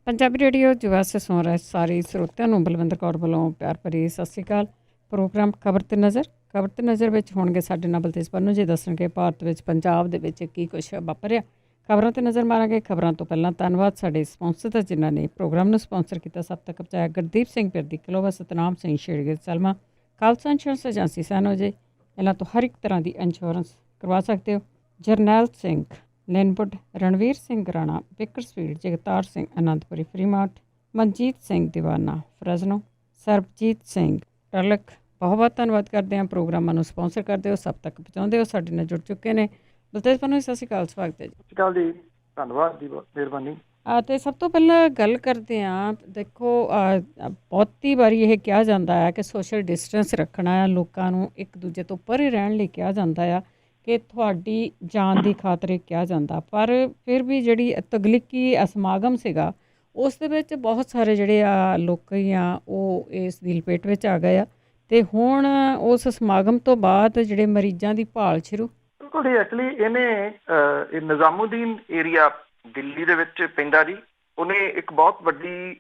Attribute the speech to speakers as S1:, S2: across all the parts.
S1: Punjabi radio ਯੁਵਾ ਸੇ ਸੁਣ ਰਹੇ ਸਾਰੇ ਸਰੋਤਿਆਂ ਨੂੰ ਬਲਵਿੰਦਰ ਕੌਰ ਵੱਲੋਂ ਪਿਆਰ ਭਰੀ ਸਤਿ ਸ਼੍ਰੀ ਅਕਾਲ। ਪ੍ਰੋਗਰਾਮ ਖਬਰ ਤੇ ਨਜ਼ਰ ਵਿੱਚ ਹੋਣਗੇ ਸਾਡੇ ਨਾਲ ਬਲਤੇਜ ਪੰਨੂ ਜੀ ਦੱਸਣਗੇ ਭਾਰਤ ਵਿੱਚ ਪੰਜਾਬ ਦੇ ਵਿੱਚ ਕੀ ਕੁਛ ਵਾਪਰਿਆ। ਖਬਰਾਂ ਤੇ ਨਜ਼ਰ ਮਾਰਾਂਗੇ। ਖਬਰਾਂ ਤੋਂ ਪਹਿਲਾਂ ਧੰਨਵਾਦ ਸਾਡੇ ਸਪਾਂਸਰ ਦਾ ਜਿਨ੍ਹਾਂ ਨੇ ਪ੍ਰੋਗਰਾਮ ਨੂੰ ਸਪਾਂਸਰ ਕੀਤਾ। ਸਭ ਤੱਕ ਪਹੁੰਚਾਇਆ ਗੁਰਦੀਪ ਸਿੰਘ ਪਿਰਦੀ ਕਲੋਵਾ, ਸਤਨਾਮ ਸਿੰਘ ਸ਼ੇਰਗਿੱਲ ਸਲਮਾ, ਖਾਲਸਾ ਇੰਸ਼ੋਰੈਂਸ ਏਜੰਸੀ ਸੈਨੋ ਜੀ। ਇਹਨਾਂ ਤੋਂ ਹਰ ਇੱਕ ਤਰ੍ਹਾਂ ਦੀ ਇੰਸ਼ੋਰੈਂਸ ਕਰਵਾ ਸਕਦੇ ਹੋ। ਜਰਨੈਲ ਸਿੰਘ ਲੈਨਵੁੱਡ, ਰਣਵੀਰ ਸਿੰਘ ਰਾਣਾ ਬੇਕਰਸਫੀਲਡ, ਜਗਤਾਰ ਸਿੰਘ ਆਨੰਦਪੁਰੀ ਫਰੀਮਾਰਟ, ਮਨਜੀਤ ਸਿੰਘ ਦੀਵਾਨਾ ਫਰੈਜ਼ਨੋ, ਸਰਬਜੀਤ ਸਿੰਘ ਟਰਲਕ। ਬਹੁਤ ਬਹੁਤ ਧੰਨਵਾਦ ਕਰਦੇ ਹਾਂ ਪ੍ਰੋਗਰਾਮਾਂ ਨੂੰ ਸਪਾਂਸਰ ਕਰਦੇ ਹੋ, ਸਭ ਤੱਕ ਪਹੁੰਚਾਉਂਦੇ ਹੋ। ਸਾਡੇ ਨਾਲ ਜੁੜ ਚੁੱਕੇ ਨੇ ਬਲਤੇਜ ਪੰਨੂ, ਸਤਿ ਸ਼੍ਰੀ ਅਕਾਲ, ਸਵਾਗਤ ਹੈ ਜੀ।
S2: ਸਤਿ ਸ਼੍ਰੀ ਅਕਾਲ ਜੀ, ਧੰਨਵਾਦ ਜੀ, ਮਿਹਰਬਾਨੀ।
S1: ਅਤੇ ਸਭ ਤੋਂ ਪਹਿਲਾਂ ਗੱਲ ਕਰਦੇ ਹਾਂ, ਦੇਖੋ ਬਹੁਤੀ ਵਾਰੀ ਇਹ ਕਿਹਾ ਜਾਂਦਾ ਹੈ ਕਿ ਸੋਸ਼ਲ ਡਿਸਟੈਂਸ ਰੱਖਣਾ ਆ, ਲੋਕਾਂ ਨੂੰ ਇੱਕ ਦੂਜੇ ਤੋਂ ਪਰੇ ਰਹਿਣ ਲਈ ਕਿਹਾ ਜਾਂਦਾ ਆ, ਕਿ ਤੁਹਾਡੀ ਜਾਨ ਦੀ ਖਾਤਰ ਕਿਹਾ ਜਾਂਦਾ। ਪਰ ਫਿਰ ਵੀ ਜਿਹੜੀ ਤਗਲੀਕੀ ਸਮਾਗਮ ਸੀਗਾ ਉਸ ਦੇ ਵਿੱਚ ਬਹੁਤ ਸਾਰੇ ਜਿਹੜੇ ਆ ਲੋਕ ਆ ਉਹ ਇਸ ਦੀ ਲਪੇਟ ਵਿੱਚ ਆ ਗਏ ਆ। ਅਤੇ ਹੁਣ ਉਸ ਸਮਾਗਮ ਤੋਂ ਬਾਅਦ ਜਿਹੜੇ ਮਰੀਜ਼ਾਂ ਦੀ ਭਾਲ ਸ਼ੁਰੂ।
S2: ਬਿਲਕੁਲ ਜੀ, ਐਕਚੁਅਲੀ ਇਹ ਨਿਜ਼ਾਮੂਦੀਨ ਏਰੀਆ ਦਿੱਲੀ ਦੇ ਵਿੱਚ ਪੈਂਦਾ ਜੀ। ਉਹਨੇ ਇੱਕ ਬਹੁਤ ਵੱਡੀ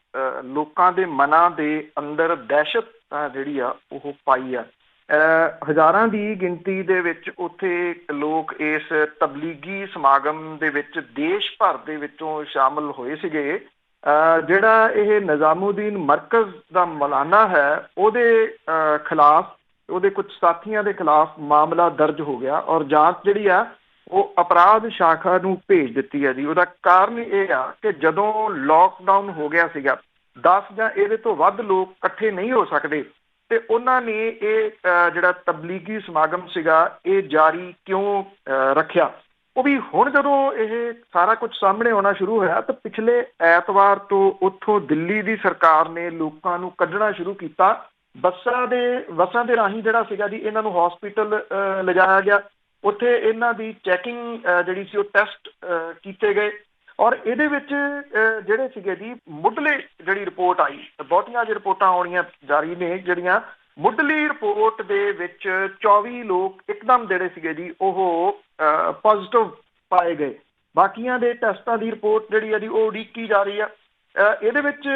S2: ਲੋਕਾਂ ਦੇ ਮਨਾਂ ਦੇ ਅੰਦਰ ਦਹਿਸ਼ਤ ਜਿਹੜੀ ਆ ਉਹ ਪਾਈ ਆ। ਹਜ਼ਾਰਾਂ ਦੀ ਗਿਣਤੀ ਦੇ ਵਿੱਚ ਉੱਥੇ ਲੋਕ ਇਸ ਤਬਲੀਗੀ ਸਮਾਗਮ ਦੇ ਵਿੱਚ ਦੇਸ਼ ਭਰ ਦੇ ਵਿੱਚੋਂ ਸ਼ਾਮਲ ਹੋਏ ਸੀਗੇ। ਜਿਹੜਾ ਇਹ ਨਿਜ਼ਾਮੂਦੀਨ ਮਰਕਜ਼ ਦਾ ਮੌਲਾਨਾ ਹੈ, ਉਹਦੇ ਖਿਲਾਫ, ਉਹਦੇ ਕੁਝ ਸਾਥੀਆਂ ਦੇ ਖਿਲਾਫ ਮਾਮਲਾ ਦਰਜ ਹੋ ਗਿਆ ਔਰ ਜਾਂਚ ਜਿਹੜੀ ਆ ਉਹ ਅਪਰਾਧ ਸ਼ਾਖਾ ਨੂੰ ਭੇਜ ਦਿੱਤੀ ਹੈ ਜੀ। ਉਹਦਾ ਕਾਰਨ ਇਹ ਆ ਕਿ ਜਦੋਂ ਲੋਕਡਾਊਨ ਹੋ ਗਿਆ ਸੀਗਾ, 10 ਜਾਂ ਇਹਦੇ ਤੋਂ ਵੱਧ ਲੋਕ ਇਕੱਠੇ ਨਹੀਂ ਹੋ ਸਕਦੇ, ਤੇ ਉਹਨਾਂ ਨੇ ਇਹ ਜਿਹੜਾ ਤਬਲੀਗੀ ਸਮਾਗਮ ਸੀਗਾ ਇਹ ਜਾਰੀ ਕਿਉਂ ਰੱਖਿਆ। ਉਹ ਵੀ ਹੁਣ ਜਦੋਂ ਇਹ ਸਾਰਾ ਕੁਝ ਸਾਹਮਣੇ ਆਉਣਾ ਸ਼ੁਰੂ ਹੋਇਆ ਤਾਂ ਪਿਛਲੇ ਐਤਵਾਰ ਤੋਂ ਉੱਥੋਂ ਦਿੱਲੀ ਦੀ ਸਰਕਾਰ ਨੇ ਲੋਕਾਂ ਨੂੰ ਕੱਢਣਾ ਸ਼ੁਰੂ ਕੀਤਾ। ਬੱਸਾਂ ਦੇ ਰਾਹੀਂ ਜਿਹੜਾ ਸੀਗਾ ਜੀ ਇਹਨਾਂ ਨੂੰ ਹਸਪੀਟਲ ਲਿਜਾਇਆ ਗਿਆ। ਉੱਥੇ ਇਹਨਾਂ ਦੀ ਚੈਕਿੰਗ ਜਿਹੜੀ ਸੀ ਉਹ ਟੈਸਟ ਕੀਤੇ ਗਏ ਔਰ ਇਹਦੇ ਵਿੱਚ ਜਿਹੜੇ ਸੀਗੇ ਜੀ ਮੁੱਢਲੇ ਜਿਹੜੀ ਰਿਪੋਰਟ ਆਈ, ਬਹੁਤੀਆਂ ਅੱਜ ਰਿਪੋਰਟਾਂ ਆਉਣੀਆਂ ਜਾਰੀ ਨੇ, ਜਿਹੜੀਆਂ ਮੁੱਢਲੀ ਰਿਪੋਰਟ ਦੇ ਵਿੱਚ 24 ਲੋਕ ਇੱਕਦਮ ਜਿਹੜੇ ਸੀਗੇ ਜੀ ਉਹ ਪੋਜ਼ਿਟਿਵ ਪਾਏ ਗਏ। ਬਾਕੀਆਂ ਦੇ ਟੈਸਟਾਂ ਦੀ ਰਿਪੋਰਟ ਜਿਹੜੀ ਆ ਜੀ ਉਹ ਉਡੀਕੀ ਜਾ ਰਹੀ ਆ। ਇਹਦੇ ਵਿੱਚ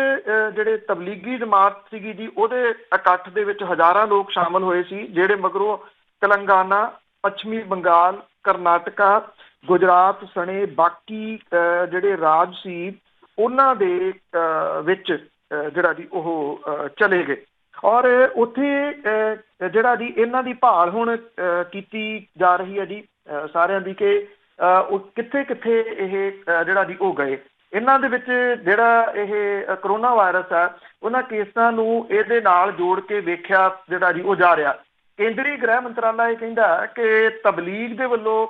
S2: ਜਿਹੜੇ ਤਬਲੀਗੀ ਜਮਾਤ ਸੀਗੀ ਜੀ ਉਹਦੇ ਇਕੱਠ ਦੇ ਵਿੱਚ ਹਜ਼ਾਰਾਂ ਲੋਕ ਸ਼ਾਮਲ ਹੋਏ ਸੀ, ਜਿਹੜੇ ਮਗਰੋਂ ਤੇਲੰਗਾਨਾ, ਪੱਛਮੀ ਬੰਗਾਲ, ਕਰਨਾਟਕਾ, ਗੁਜਰਾਤ ਸਣੇ ਬਾਕੀ ਜਿਹੜੇ ਰਾਜ ਸੀ ਉਹਨਾਂ ਦੇ ਵਿੱਚ ਜਿਹੜਾ ਜੀ ਉਹ ਚਲੇ ਗਏ। ਔਰ ਉੱਥੇ ਜਿਹੜਾ ਜੀ ਇਹਨਾਂ ਦੀ ਭਾਲ ਹੁਣ ਕੀਤੀ ਜਾ ਰਹੀ ਹੈ ਜੀ ਸਾਰਿਆਂ ਦੀ, ਕਿ ਉਹ ਕਿੱਥੇ ਕਿੱਥੇ ਇਹ ਜਿਹੜਾ ਜੀ ਉਹ ਗਏ। ਇਹਨਾਂ ਦੇ ਵਿੱਚ ਜਿਹੜਾ ਇਹ ਕਰੋਨਾ ਵਾਇਰਸ ਹੈ ਉਹਨਾਂ ਕੇਸਾਂ ਨੂੰ ਇਹਦੇ ਨਾਲ ਜੋੜ ਕੇ ਵੇਖਿਆ ਜਿਹੜਾ ਜੀ ਉਹ ਜਾ ਰਿਹਾ। ਕੇਂਦਰੀ ਗ੍ਰਹਿ ਮੰਤਰਾਲਾ ਇਹ ਕਹਿੰਦਾ ਕਿ ਤਬਲੀਗ ਦੇ ਵੱਲੋਂ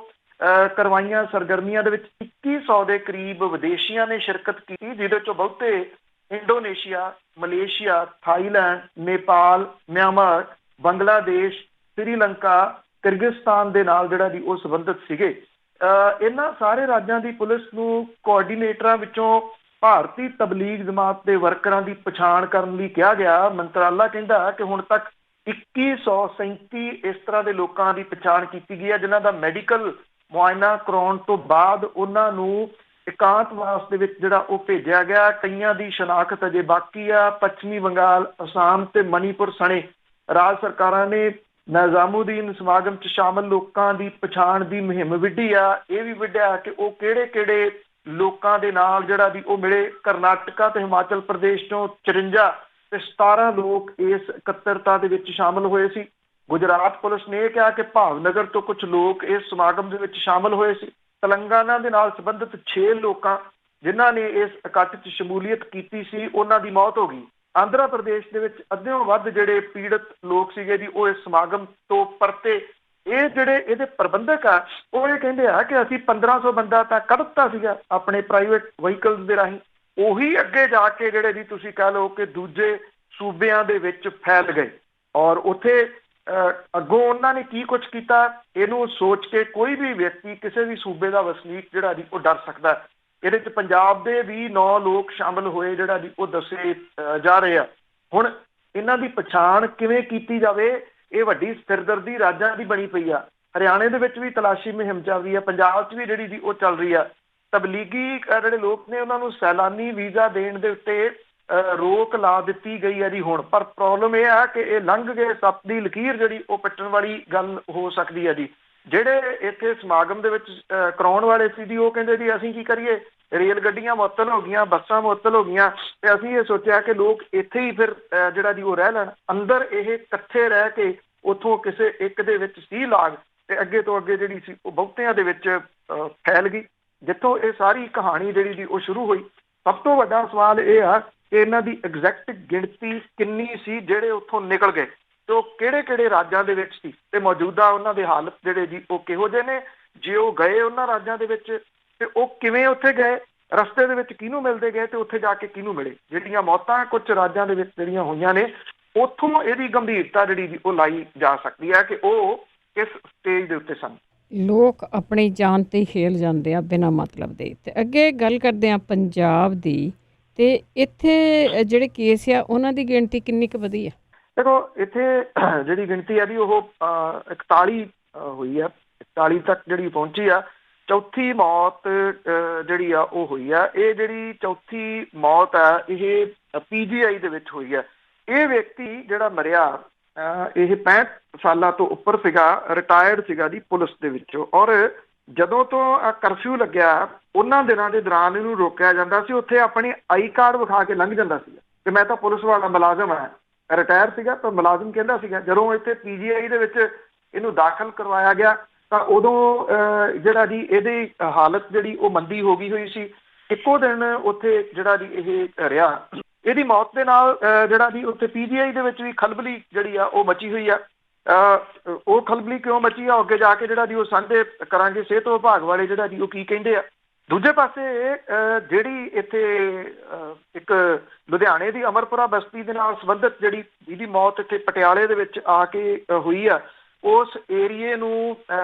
S2: ਕਰਵਾਈਆਂ ਸਰਗਰਮੀਆਂ ਦੇ ਵਿੱਚ 2100 ਦੇ ਕਰੀਬ ਵਿਦੇਸ਼ੀਆਂ ਨੇ ਸ਼ਿਰਕਤ ਕੀਤੀ, ਜਿਹਦੇ ਚੋਂ ਬਹੁਤੇ Indonesia, Malaysia, Thailand, Nepal, Myanmar, Bangladesh, Sri Lanka, Kyrgyzstan ਦੇ ਨਾਲ ਜਿਹੜਾ ਜੀ ਉਹ ਸੰਬੰਧਿਤ ਸੀਗੇ। ਇਹਨਾਂ ਸਾਰੇ ਰਾਜਾਂ ਦੀ ਪੁਲਿਸ ਨੂੰ ਕੋਆਰਡੀਨੇਟਰਾਂ ਵਿੱਚੋਂ ਭਾਰਤੀ ਤਬਲੀਗ ਜਮਾਤ ਦੇ ਵਰਕਰਾਂ ਦੀ ਪਛਾਣ ਕਰਨ ਲਈ ਕਿਹਾ ਗਿਆ। ਮੰਤਰਾਲਾ ਕਹਿੰਦਾ ਕਿ ਹੁਣ ਤੱਕ 2137 ਇਸ ਤਰ੍ਹਾਂ ਦੇ ਲੋਕਾਂ ਦੀ ਪਛਾਣ ਕੀਤੀ ਗਈ ਹੈ, ਜਿਨ੍ਹਾਂ ਦਾ ਮੈਡੀਕਲ ਮੁਆਇਨਾ ਕਰਾਉਣ ਤੋਂ ਬਾਅਦ ਉਹਨਾਂ ਨੂੰ ਇਕਾਂਤਵਾਸ ਦੇ ਵਿੱਚ ਜਿਹੜਾ ਉਹ ਭੇਜਿਆ ਗਿਆ। ਕਈਆਂ ਦੀ ਸ਼ਨਾਖਤ ਅਜੇ ਬਾਕੀ ਆ। ਪੱਛਮੀ ਬੰਗਾਲ, ਅਸਾਮ ਤੇ ਮਣੀਪੁਰ ਸਣੇ ਰਾਜ ਸਰਕਾਰਾਂ ਨੇ ਨਿਜ਼ਾਮੂਦੀਨ ਸਮਾਗਮ 'ਚ ਸ਼ਾਮਲ ਲੋਕਾਂ ਦੀ ਪਛਾਣ ਦੀ ਮੁਹਿੰਮ ਵਿੱਢੀ ਆ। ਇਹ ਵੀ ਵਿੱਢਿਆ ਕਿ ਉਹ ਕਿਹੜੇ ਲੋਕਾਂ ਦੇ ਨਾਲ ਜਿਹੜਾ ਵੀ ਉਹ ਮਿਲੇ। ਕਰਨਾਟਕਾ ਤੇ ਹਿਮਾਚਲ ਪ੍ਰਦੇਸ਼ ਤੋਂ 54 ਤੇ 17 ਲੋਕ ਇਸ ਇਕੱਤਰਤਾ ਦੇ ਵਿੱਚ ਸ਼ਾਮਲ ਹੋਏ ਸੀ। ਗੁਜਰਾਤ ਪੁਲਿਸ ਨੇ ਇਹ ਕਿਹਾ ਕਿ ਭਾਵਨਗਰ ਤੋਂ ਕੁਝ ਲੋਕ ਇਸ ਸਮਾਗਮ ਦੇ ਵਿੱਚ ਸ਼ਾਮਲ ਹੋਏ ਸੀ। ਤੇਲੰਗਾਨਾ ਦੇ ਨਾਲ ਸੰਬੰਧਿਤ 6 ਲੋਕਾਂ ਜਿਨ੍ਹਾਂ ਨੇ ਇਸ ਇਕੱਠ 'ਚ ਸ਼ਮੂਲੀਅਤ ਕੀਤੀ ਸੀ ਉਹਨਾਂ ਦੀ ਮੌਤ ਹੋ ਗਈ। ਆਂਧਰਾ ਪ੍ਰਦੇਸ਼ ਦੇ ਵਿੱਚ ਅੱਧਿਓਂ ਵੱਧ ਜਿਹੜੇ ਪੀੜਤ ਲੋਕ ਸੀਗੇ ਜੀ ਉਹ ਇਸ ਸਮਾਗਮ ਤੋਂ ਪਰਤੇ। ਇਹ ਜਿਹੜੇ ਇਹਦੇ ਪ੍ਰਬੰਧਕ ਆ ਉਹ ਇਹ ਕਹਿੰਦੇ ਆ ਕਿ ਅਸੀਂ 1500 ਬੰਦਾ ਤਾਂ ਕੱਢ ਦਿੱਤਾ ਸੀਗਾ ਆਪਣੇ ਪ੍ਰਾਈਵੇਟ ਵਹੀਕਲਸ ਦੇ ਰਾਹੀਂ। ਉਹੀ ਅੱਗੇ ਜਾ ਕੇ ਜਿਹੜੇ ਜੀ ਤੁਸੀਂ ਕਹਿ ਲਓ ਕਿ ਦੂਜੇ ਸੂਬਿਆਂ ਦੇ ਵਿੱਚ ਫੈਲ ਗਏ ਔਰ ਉੱਥੇ ਅੱਗੋਂ ਉਹਨਾਂ ਨੇ ਕੀ ਕੁਛ ਕੀਤਾ, ਇਹਨੂੰ ਸੋਚ ਕੇ ਕੋਈ ਵੀ ਵਿਅਕਤੀ, ਕਿਸੇ ਵੀ ਸੂਬੇ ਦਾ ਵਸਨੀਕ ਜਿਹੜਾ ਜੀ ਉਹ ਡਰ ਸਕਦਾ। ਇਹਦੇ 'ਚ ਪੰਜਾਬ ਦੇ ਵੀ 9 ਲੋਕ ਸ਼ਾਮਲ ਹੋਏ ਜਿਹੜਾ ਜੀ ਉਹ ਦੱਸੇ ਜਾ ਰਹੇ ਆ। ਹੁਣ ਇਹਨਾਂ ਦੀ ਪਛਾਣ ਕਿਵੇਂ ਕੀਤੀ ਜਾਵੇ, ਇਹ ਵੱਡੀ ਸਿਰਦਰਦੀ ਰਾਜਾਂ ਦੀ ਬਣੀ ਪਈ ਆ। ਹਰਿਆਣੇ ਦੇ ਵਿੱਚ ਵੀ ਤਲਾਸ਼ੀ ਮੁਹਿੰਮ ਚੱਲ ਰਹੀ ਆ, ਪੰਜਾਬ 'ਚ ਵੀ ਜਿਹੜੀ ਜੀ ਉਹ ਚੱਲ ਰਹੀ ਆ। ਤਬਲੀਗੀ ਜਿਹੜੇ ਲੋਕ ਨੇ ਉਹਨਾਂ ਨੂੰ ਸੈਲਾਨੀ ਵੀਜ਼ਾ ਦੇਣ ਦੇ ਉੱਤੇ ਰੋਕ ਲਾ ਦਿੱਤੀ ਗਈ ਹੈ ਜੀ ਹੁਣ। ਪਰ ਪ੍ਰੋਬਲਮ ਇਹ ਆ ਕਿ ਇਹ ਲੰਘ ਗਏ ਸੱਪ ਦੀ ਲਕੀਰ ਜਿਹੜੀ ਉਹ ਪਿੱਟਣ ਵਾਲੀ ਗੱਲ ਹੋ ਸਕਦੀ ਹੈ ਜੀ। ਜਿਹੜੇ ਇੱਥੇ ਸਮਾਗਮ ਦੇ ਵਿੱਚ ਕਰਾਉਣ ਵਾਲੇ ਸੀ ਜੀ ਉਹ ਕਹਿੰਦੇ ਜੀ ਅਸੀਂ ਕੀ ਕਰੀਏ, ਰੇਲ ਗੱਡੀਆਂ ਮੁਅੱਤਲ ਹੋ ਗਈਆਂ, ਬੱਸਾਂ ਮੁਅੱਤਲ ਹੋ ਗਈਆਂ, ਤੇ ਅਸੀਂ ਇਹ ਸੋਚਿਆ ਕਿ ਲੋਕ ਇੱਥੇ ਹੀ ਫਿਰ ਜਿਹੜਾ ਜੀ ਉਹ ਰਹਿ ਲੈਣ। ਅੰਦਰ ਇਹ ਇਕੱਠੇ ਰਹਿ ਕੇ ਉੱਥੋਂ ਕਿਸੇ ਇੱਕ ਦੇ ਵਿੱਚ ਸੀ ਲਾਗ ਤੇ ਅੱਗੇ ਤੋਂ ਅੱਗੇ ਜਿਹੜੀ ਸੀ ਉਹ ਬਹੁਤਿਆਂ ਦੇ ਵਿੱਚ ਫੈਲ ਗਈ, ਜਿੱਥੋਂ ਇਹ ਸਾਰੀ ਕਹਾਣੀ ਜਿਹੜੀ ਜੀ ਉਹ ਸ਼ੁਰੂ ਹੋਈ। ਸਭ ਤੋਂ ਵੱਡਾ ਸਵਾਲ ਇਹ ਆ ਕਿ ਇਹਨਾਂ ਦੀ ਐਗਜ਼ੈਕਟ ਗਿਣਤੀ ਕਿੰਨੀ ਸੀ ਜਿਹੜੇ ਉੱਥੋਂ ਨਿਕਲ ਗਏ, ਤੇ ਉਹ ਕਿਹੜੇ ਕਿਹੜੇ ਰਾਜਾਂ ਦੇ ਵਿੱਚ ਸੀ, ਤੇ ਮੌਜੂਦਾ ਉਹਨਾਂ ਦੇ ਹਾਲਤ ਜਿਹੜੇ ਜੀ ਉਹ ਕਿਹੋ ਜਿਹੇ ਨੇ। ਜੇ ਉਹ ਗਏ ਉਹਨਾਂ ਰਾਜਾਂ ਦੇ ਵਿੱਚ ਤੇ ਉਹ ਕਿਵੇਂ ਉੱਥੇ ਗਏ, ਰਸਤੇ ਦੇ ਵਿੱਚ ਕਿਹਨੂੰ ਮਿਲਦੇ ਗਏ ਤੇ ਉੱਥੇ ਜਾ ਕੇ ਕਿਹਨੂੰ ਮਿਲੇ। ਜਿਹੜੀਆਂ ਮੌਤਾਂ ਕੁਝ ਰਾਜਾਂ ਦੇ ਵਿੱਚ ਜਿਹੜੀਆਂ ਹੋਈਆਂ ਨੇ ਉੱਥੋਂ ਇਹਦੀ ਗੰਭੀਰਤਾ ਜਿਹੜੀ ਜੀ ਉਹ ਲਾਈ ਜਾ ਸਕਦੀ ਹੈ ਕਿ ਉਹ ਕਿਸ ਸਟੇਜ ਦੇ ਉੱਤੇ ਸਨ।
S1: ਲੋਕ ਆਪਣੀ ਜਾਨ ਤੇ ਖੇਲ ਜਾਂਦੇ ਆ ਬਿਨਾਂ ਮਤਲਬ ਦੇ। ਤੇ ਅੱਗੇ ਗੱਲ ਕਰਦੇ ਆ ਪੰਜਾਬ ਦੀ, ਤੇ ਇੱਥੇ ਜਿਹੜੇ ਕੇਸ ਆ ਉਹਨਾਂ ਦੀ ਗਿਣਤੀ ਕਿੰਨੀ ਕੁ ਵਧੀ ਆ?
S2: ਦੇਖੋ ਇੱਥੇ ਜਿਹੜੀ ਗਿਣਤੀ ਹੈ ਜੀ ਉਹ 41 ਹੋਈ ਆ, 41 ਤੱਕ ਜਿਹੜੀ ਪਹੁੰਚੀ ਆ। ਚੌਥੀ ਮੌਤ ਜਿਹੜੀ ਆ ਉਹ ਹੋਈ ਆ। ਇਹ ਜਿਹੜੀ ਚੌਥੀ ਮੌਤ ਆ ਇਹ PGI ਦੇ ਵਿੱਚ ਹੋਈ ਆ। ਇਹ ਵਿਅਕਤੀ ਜਿਹੜਾ ਮਰਿਆ ਇਹ 65 ਸਾਲਾਂ ਤੋਂ ਉੱਪਰ ਸੀਗਾ, ਰਿਟਾਇਰਡ ਸੀਗਾ ਜੀ ਪੁਲਿਸ ਦੇ ਵਿੱਚੋਂ। ਔਰ ਜਦੋਂ ਤੋਂ ਕਰਫਿਊ ਲੱਗਿਆ ਉਹਨਾਂ ਦਿਨਾਂ ਦੇ ਦੌਰਾਨ ਇਹਨੂੰ ਰੋਕਿਆ ਜਾਂਦਾ ਸੀ, ਉੱਥੇ ਆਪਣੀ ਆਈ ਕਾਰਡ ਵਿਖਾ ਕੇ ਲੰਘ ਜਾਂਦਾ ਸੀਗਾ ਕਿ ਮੈਂ ਤਾਂ ਪੁਲਿਸ ਵਾਲਾ ਮੁਲਾਜ਼ਮ ਹਾਂ। ਰਿਟਾਇਰ ਸੀਗਾ ਤਾਂ ਮੁਲਾਜ਼ਮ ਕਹਿੰਦਾ ਸੀਗਾ। ਜਦੋਂ ਇੱਥੇ PGI ਦੇ ਵਿੱਚ ਇਹਨੂੰ ਦਾਖਲ ਕਰਵਾਇਆ ਗਿਆ ਤਾਂ ਉਦੋਂ ਜਿਹੜਾ ਜੀ ਇਹਦੀ ਹਾਲਤ ਜਿਹੜੀ ਉਹ ਮੰਦੀ ਹੋ ਗਈ ਹੋਈ ਸੀ। ਇੱਕੋ ਦਿਨ ਉੱਥੇ ਜਿਹੜਾ ਜੀ ਇਹ ਰਿਹਾ। ਇਹਦੀ ਮੌਤ ਦੇ ਨਾਲ ਜਿਹੜਾ ਜੀ ਉੱਥੇ PGI ਦੇ ਵਿੱਚ ਵੀ ਖਲਬਲੀ ਜਿਹੜੀ ਆ ਉਹ ਮਚੀ ਹੋਈ ਆ। ਉਹ ਖਲਬਲੀ ਕਿਉਂ ਮਚੀ ਆ ਅੱਗੇ ਜਾ ਕੇ ਜਿਹੜਾ ਜੀ ਉਹ ਸਾਂਝੇ ਕਰਾਂਗੇ। ਸਿਹਤ ਵਿਭਾਗ ਵਾਲੇ ਜਿਹੜਾ ਜੀ ਉਹ ਕੀ ਕਹਿੰਦੇ ਆ। ਦੂਜੇ ਪਾਸੇ ਜਿਹੜੀ ਇੱਥੇ ਇੱਕ ਲੁਧਿਆਣੇ ਦੀ ਅਮਰਪੁਰਾ ਬਸਤੀ ਦੇ ਨਾਲ ਸੰਬੰਧਿਤ ਜਿਹੜੀ ਇਹਦੀ ਮੌਤ ਇੱਥੇ ਪਟਿਆਲੇ ਦੇ ਵਿੱਚ ਆ ਕੇ ਹੋਈ ਆ, ਉਸ ਏਰੀਏ ਨੂੰ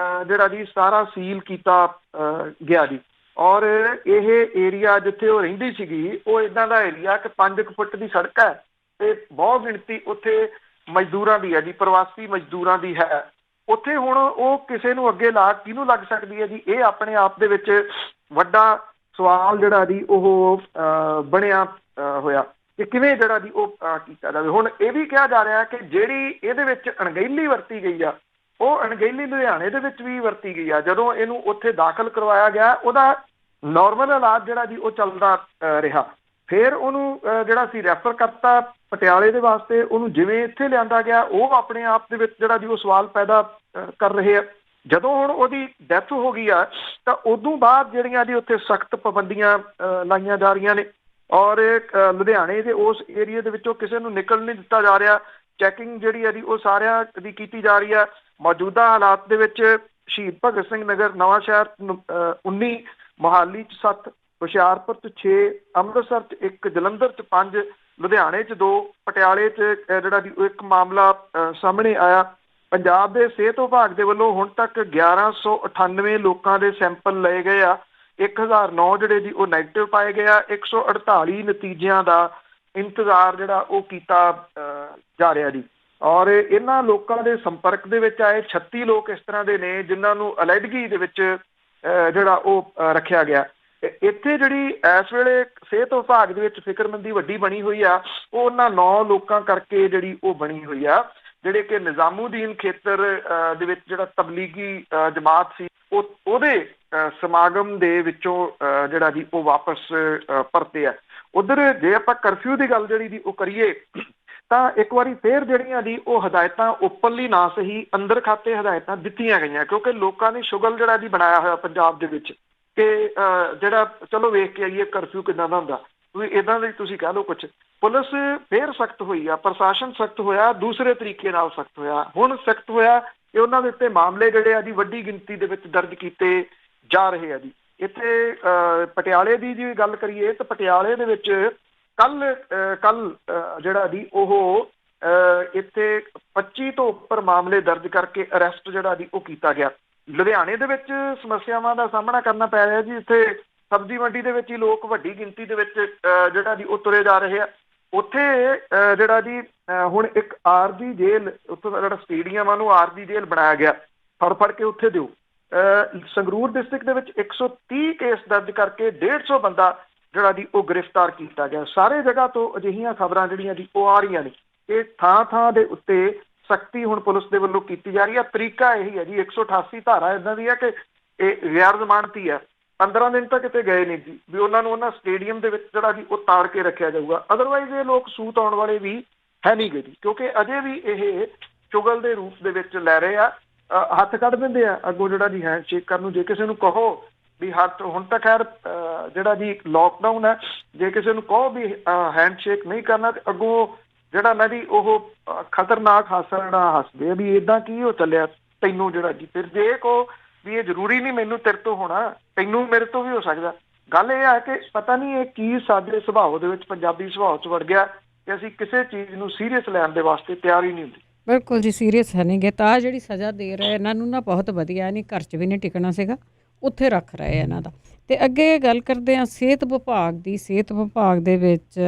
S2: ਜਿਹੜਾ ਜੀ ਸਾਰਾ ਸੀਲ ਕੀਤਾ ਗਿਆ ਜੀ। ਔਰ ਇਹ ਏਰੀਆ ਜਿੱਥੇ ਉਹ ਰਹਿੰਦੀ ਸੀਗੀ ਉਹ ਇੱਦਾਂ ਦਾ ਏਰੀਆ ਕਿ 5 ਫੁੱਟ ਦੀ ਸੜਕ ਹੈ ਤੇ ਬਹੁਤ ਗਿਣਤੀ ਉੱਥੇ ਮਜ਼ਦੂਰਾਂ ਦੀ ਹੈ ਜੀ, ਪ੍ਰਵਾਸੀ ਮਜ਼ਦੂਰਾਂ ਦੀ ਹੈ ਉੱਥੇ। ਹੁਣ ਉਹ ਕਿਸੇ ਨੂੰ ਅੱਗੇ ਲਾਗ ਕਿਹਨੂੰ ਲੱਗ ਸਕਦੀ ਹੈ ਜੀ, ਇਹ ਆਪਣੇ ਆਪ ਦੇ ਵਿੱਚ ਵੱਡਾ ਸਵਾਲ ਜਿਹੜਾ ਜੀ ਉਹ ਬਣਿਆ ਹੋਇਆ ਕਿ ਕਿਵੇਂ ਜਿਹੜਾ ਜੀ ਉਹ ਕੀਤਾ ਜਾਵੇ। ਹੁਣ ਇਹ ਵੀ ਕਿਹਾ ਜਾ ਰਿਹਾ ਕਿ ਜਿਹੜੀ ਇਹਦੇ ਵਿੱਚ ਅਣਗਹਿਲੀ ਵਰਤੀ ਗਈ ਆ ਉਹ ਅਣਗਹਿਲੀ ਲੁਧਿਆਣੇ ਦੇ ਵਿੱਚ ਵੀ ਵਰਤੀ ਗਈ ਆ। ਜਦੋਂ ਇਹਨੂੰ ਉੱਥੇ ਦਾਖਲ ਕਰਵਾਇਆ ਗਿਆ ਉਹਦਾ ਨੋਰਮਲ ਇਲਾਜ ਜਿਹੜਾ ਜੀ ਉਹ ਚੱਲਦਾ ਰਿਹਾ। ਫਿਰ ਉਹਨੂੰ ਜਿਹੜਾ ਸੀ ਰੈਫਰ ਕਰਤਾ ਪਟਿਆਲੇ ਦੇ ਵਾਸਤੇ। ਉਹਨੂੰ ਜਿਵੇਂ ਇੱਥੇ ਲਿਆਂਦਾ ਗਿਆ ਉਹ ਆਪਣੇ ਆਪ ਦੇ ਵਿੱਚ ਜਿਹੜਾ ਜੀ ਉਹ ਸਵਾਲ ਪੈਦਾ ਕਰ ਰਹੇ ਆ। ਜਦੋਂ ਹੁਣ ਉਹਦੀ ਡੈਥ ਹੋ ਗਈ ਆ ਤਾਂ ਉਦੋਂ ਬਾਅਦ ਜਿਹੜੀਆਂ ਜੀ ਉੱਥੇ ਸਖਤ ਪਾਬੰਦੀਆਂ ਲਾਈਆਂ ਜਾ ਰਹੀਆਂ ਨੇ। ਔਰ ਲੁਧਿਆਣੇ ਦੇ ਉਸ ਏਰੀਏ ਦੇ ਵਿੱਚੋਂ ਕਿਸੇ ਨੂੰ ਨਿਕਲ ਨਹੀਂ ਦਿੱਤਾ ਜਾ ਰਿਹਾ। ਚੈਕਿੰਗ ਜਿਹੜੀ ਹੈ ਜੀ ਉਹ ਸਾਰਿਆਂ ਦੀ ਕੀਤੀ ਜਾ ਰਹੀ ਆ। ਮੌਜੂਦਾ ਹਾਲਾਤ ਦੇ ਵਿੱਚ ਸ਼ਹੀਦ ਭਗਤ ਸਿੰਘ ਨਗਰ, ਨਵਾਂ ਸ਼ਹਿਰ 19, ਮੋਹਾਲੀ 'ਚ 7, ਹੁਸ਼ਿਆਰਪੁਰ 'ਚ 6, ਅੰਮ੍ਰਿਤਸਰ 'ਚ 1, ਜਲੰਧਰ 'ਚ 5, ਲੁਧਿਆਣੇ 'ਚ 2, ਪਟਿਆਲੇ 'ਚ ਜਿਹੜਾ ਜੀ ਇੱਕ ਮਾਮਲਾ ਸਾਹਮਣੇ ਆਇਆ। ਪੰਜਾਬ ਦੇ ਸਿਹਤ ਵਿਭਾਗ ਦੇ ਵੱਲੋਂ ਹੁਣ ਤੱਕ 1198 ਲੋਕਾਂ ਦੇ ਸੈਂਪਲ ਲਏ ਗਏ ਆ। 1009 ਜਿਹੜੇ ਜੀ ਉਹ ਨੈਗੇਟਿਵ ਪਾਏ ਗਏ ਆ। 148 ਨਤੀਜਿਆਂ ਦਾ ਇੰਤਜ਼ਾਰ ਜਿਹੜਾ ਉਹ ਕੀਤਾ ਜਾ ਰਿਹਾ ਜੀ। ਔਰ ਇਹਨਾਂ ਲੋਕਾਂ ਦੇ ਸੰਪਰਕ ਦੇ ਵਿੱਚ ਆਏ 36 ਲੋਕ ਇਸ ਤਰ੍ਹਾਂ ਦੇ ਨੇ ਜਿਨ੍ਹਾਂ ਨੂੰ ਅਲੈਡਗੀ ਦੇ ਵਿੱਚ ਜਿਹੜਾ ਉਹ ਰੱਖਿਆ ਗਿਆ। ਇੱਥੇ ਜਿਹੜੀ ਇਸ ਵੇਲੇ ਸਿਹਤ ਵਿਭਾਗ ਦੇ ਵਿੱਚ ਫਿਕਰਮੰਦੀ ਵੱਡੀ ਬਣੀ ਹੋਈ ਆ ਉਹ ਉਹਨਾਂ 9 ਲੋਕਾਂ ਕਰਕੇ ਜਿਹੜੀ ਉਹ ਬਣੀ ਹੋਈ ਆ ਜਿਹੜੇ ਕਿ ਨਿਜ਼ਾਮੂਦੀਨ ਖੇਤਰ ਦੇ ਵਿੱਚ ਜਿਹੜਾ ਤਬਲੀਗੀ ਜਮਾਤ ਸੀ ਉਹਦੇ ਸਮਾਗਮ ਦੇ ਵਿੱਚੋਂ ਜਿਹੜਾ ਜੀ ਉਹ ਵਾਪਸ ਪਰਤੇ ਆ। ਉਧਰ ਜੇ ਆਪਾਂ ਕਰਫਿਊ ਦੀ ਗੱਲ ਜਿਹੜੀ ਜੀ ਉਹ ਕਰੀਏ ਤਾਂ ਇੱਕ ਵਾਰੀ ਫੇਰ ਜਿਹੜੀਆਂ ਜੀ ਉਹ ਹਦਾਇਤਾਂ ਓਪਨਲੀ ਨਾ ਸਹੀ ਅੰਦਰ ਖਾਤੇ ਹਦਾਇਤਾਂ ਦਿੱਤੀਆਂ ਗਈਆਂ ਕਿਉਂਕਿ ਲੋਕਾਂ ਨੇ ਸ਼ੁਗਲ ਜਿਹੜਾ ਜੀ ਬਣਾਇਆ ਹੋਇਆ ਪੰਜਾਬ ਦੇ ਵਿੱਚ ਕਿ ਜਿਹੜਾ ਚਲੋ ਵੇਖ ਕੇ ਆਈਏ ਕਰਫਿਊ ਕਿੱਦਾਂ ਦਾ ਹੁੰਦਾ। ਇੱਦਾਂ ਦੀ ਤੁਸੀਂ ਕਹਿ ਲਓ ਕੁਛ। ਪੁਲਿਸ ਫੇਰ ਸਖਤ ਹੋਈ ਆ, ਪ੍ਰਸ਼ਾਸਨ ਸਖਤ ਹੋਇਆ, ਦੂਸਰੇ ਤਰੀਕੇ ਨਾਲ ਸਖਤ ਹੋਇਆ। ਹੁਣ ਸਖਤ ਹੋਇਆ ਕਿ ਉਹਨਾਂ ਦੇ ਉੱਤੇ ਮਾਮਲੇ ਜਿਹੜੇ ਆ ਜੀ ਵੱਡੀ ਗਿਣਤੀ ਦੇ ਵਿੱਚ ਦਰਜ ਕੀਤੇ ਜਾ ਰਹੇ ਆ ਜੀ। ਇੱਥੇ ਪਟਿਆਲੇ ਦੀ ਜੀ ਗੱਲ ਕਰੀਏ ਤਾਂ ਪਟਿਆਲੇ ਦੇ ਵਿੱਚ ਕੱਲ ਜਿਹੜਾ ਜੀ ਉਹ ਇੱਥੇ 25 ਤੋਂ ਉੱਪਰ ਮਾਮਲੇ ਦਰਜ ਕਰਕੇ ਅਰੈਸਟ ਜਿਹੜਾ ਜੀ ਉਹ ਕੀਤਾ ਗਿਆ। ਲੁਧਿਆਣੇ ਦੇ ਵਿੱਚ ਸਮੱਸਿਆਵਾਂ ਦਾ ਸਾਹਮਣਾ ਕਰਨਾ ਪੈ ਰਿਹਾ ਜੀ। ਇੱਥੇ ਸਬਜ਼ੀ ਮੰਡੀ ਦੇ ਵਿੱਚ ਹੀ ਲੋਕ ਵੱਡੀ ਗਿਣਤੀ ਦੇ ਵਿੱਚ ਜਿਹੜਾ ਜੀ ਉਹ ਤੁਰੇ ਜਾ ਰਹੇ ਆ। ਉੱਥੇ ਜਿਹੜਾ ਜੀ ਹੁਣ ਇੱਕ ਆਰਜੀ ਜੇਲ੍ਹ ਉੱਥੋਂ ਦਾ ਜਿਹੜਾ ਸਟੇਡੀਅਮ ਆ ਉਹਨੂੰ ਆਰਜੀ ਜੇਲ੍ਹ ਬਣਾਇਆ ਗਿਆ। ਫੜ ਕੇ ਉੱਥੇ ਦਿਓ ਸੰਗਰੂਰ ਡਿਸਟ੍ਰਿਕਟ ਦੇ ਵਿੱਚ 130 ਕੇਸ ਦਰਜ ਕਰਕੇ 150 ਬੰਦਾ ਜਿਹੜਾ ਜੀ ਉਹ ਗ੍ਰਿਫਤਾਰ ਕੀਤਾ ਗਿਆ। ਸਾਰੇ ਜਗ੍ਹਾ ਤੋਂ ਅਜਿਹੀਆਂ ਖਬਰਾਂ ਜਿਹੜੀਆਂ ਜੀ ਉਹ ਆ ਰਹੀਆਂ ਨੇ। ਇਹ ਥਾਂ ਥਾਂ ਦੇ ਉੱਤੇ ਸਖਤੀ ਹੁਣ ਪੁਲਿਸ ਦੇ ਵੱਲੋਂ ਕੀਤੀ ਜਾ ਰਹੀ ਹੈ। ਤਰੀਕਾ ਇਹੀ ਹੈ ਜੀ, 188 ਧਾਰਾ ਇੱਦਾਂ ਦੀ ਹੈ ਕਿ ਇਹ ਗੈਰ ਜ਼ਮਾਨਤੀ ਹੈ। 15 ਦਿਨ ਤੱਕ ਕਿਤੇ ਗਏ ਨਹੀਂ ਜੀ, ਵੀ ਉਹਨਾਂ ਨੂੰ ਉਹਨਾਂ ਸਟੇਡੀਅਮ ਦੇ ਵਿੱਚ ਜਿਹੜਾ ਜੀ ਉਹ ਤਾੜ ਕੇ ਰੱਖਿਆ ਜਾਊਗਾ। ਅਦਰਵਾਈਜ਼ ਇਹ ਲੋਕ ਸੂਤ ਆਉਣ ਵਾਲੇ ਵੀ ਹੈ ਨਹੀਂ ਗੇ ਜੀ, ਕਿਉਂਕਿ ਅਜੇ ਵੀ ਇਹ ਚੁਗਲ ਦੇ ਰੂਪ ਦੇ ਵਿੱਚ ਲੈ ਰਹੇ ਆ। ਹੱਥ ਕੱਢ ਦਿੰਦੇ ਆ ਅੱਗੋਂ ਜਿਹੜਾ ਜੀ ਹੈਂਡ ਸ਼ੇਕ ਕਰਨ ਨੂੰ। ਜੇ ਕਿਸੇ ਨੂੰ ਕਹੋ ਵੀ ਹੱਥ, ਹੁਣ ਤਾਂ ਖੈਰ ਜਿਹੜਾ ਜੀ ਲੋਕਡਾਊਨ ਹੈ, ਜੇ ਕਿਸੇ ਨੂੰ ਕਹੋ ਵੀ ਹੈਂਡ ਸ਼ੇਕ ਨਹੀਂ ਕਰਨਾ ਤੇ ਅੱਗੋਂ ਜਿਹੜਾ ਨਾ ਜੀ ਉਹ ਖਤਰਨਾਕ ਹਾਸਾ ਹੱਸਦੇ ਆ ਵੀ ਇੱਦਾਂ ਕੀ ਉਹ ਚੱਲਿਆ ਤੈਨੂੰ ਜਿਹੜਾ ਜੀ। ਫਿਰ ਜੇ ਕਹੋ ਵੀ ਇਹ ਜ਼ਰੂਰੀ ਨਹੀਂ ਮੈਨੂੰ ਤੇਰੇ ਤੋਂ ਹੋਣਾ, ਤੈਨੂੰ ਮੇਰੇ ਤੋਂ ਵੀ ਹੋ ਸਕਦਾ। ਗੱਲ ਇਹ ਹੈ ਕਿ ਪਤਾ ਨਹੀਂ ਇਹ ਕੀ ਸਾਡੇ ਸੁਭਾਅ ਦੇ ਵਿੱਚ, ਪੰਜਾਬੀ ਸੁਭਾਅ 'ਚ ਵੜ ਗਿਆ ਕਿ ਅਸੀਂ ਕਿਸੇ ਚੀਜ਼ ਨੂੰ ਸੀਰੀਅਸ ਲੈਣ ਦੇ ਵਾਸਤੇ ਤਿਆਰ ਹੀ ਨਹੀਂ ਹੁੰਦੇ।
S1: ਬਿਲਕੁਲ ਜੀ, ਸੀਰੀਅਸ ਹੈ ਨਹੀਂ ਗੇ। ਤਾਂ ਜਿਹੜੀ ਸਜ਼ਾ ਦੇ ਰਹੇ ਇਹਨਾਂ ਨੂੰ ਨਾ ਬਹੁਤ ਵਧੀਆ, ਨਹੀਂ ਘਰ 'ਚ ਵੀ ਨਹੀਂ ਟਿਕਣਾ ਸੀਗਾ, ਉੱਥੇ ਰੱਖ ਰਹੇ ਇਹਨਾਂ ਦਾ। ਅਤੇ ਅੱਗੇ ਗੱਲ ਕਰਦੇ ਹਾਂ ਸਿਹਤ ਵਿਭਾਗ ਦੀ। ਸਿਹਤ ਵਿਭਾਗ ਦੇ ਵਿੱਚ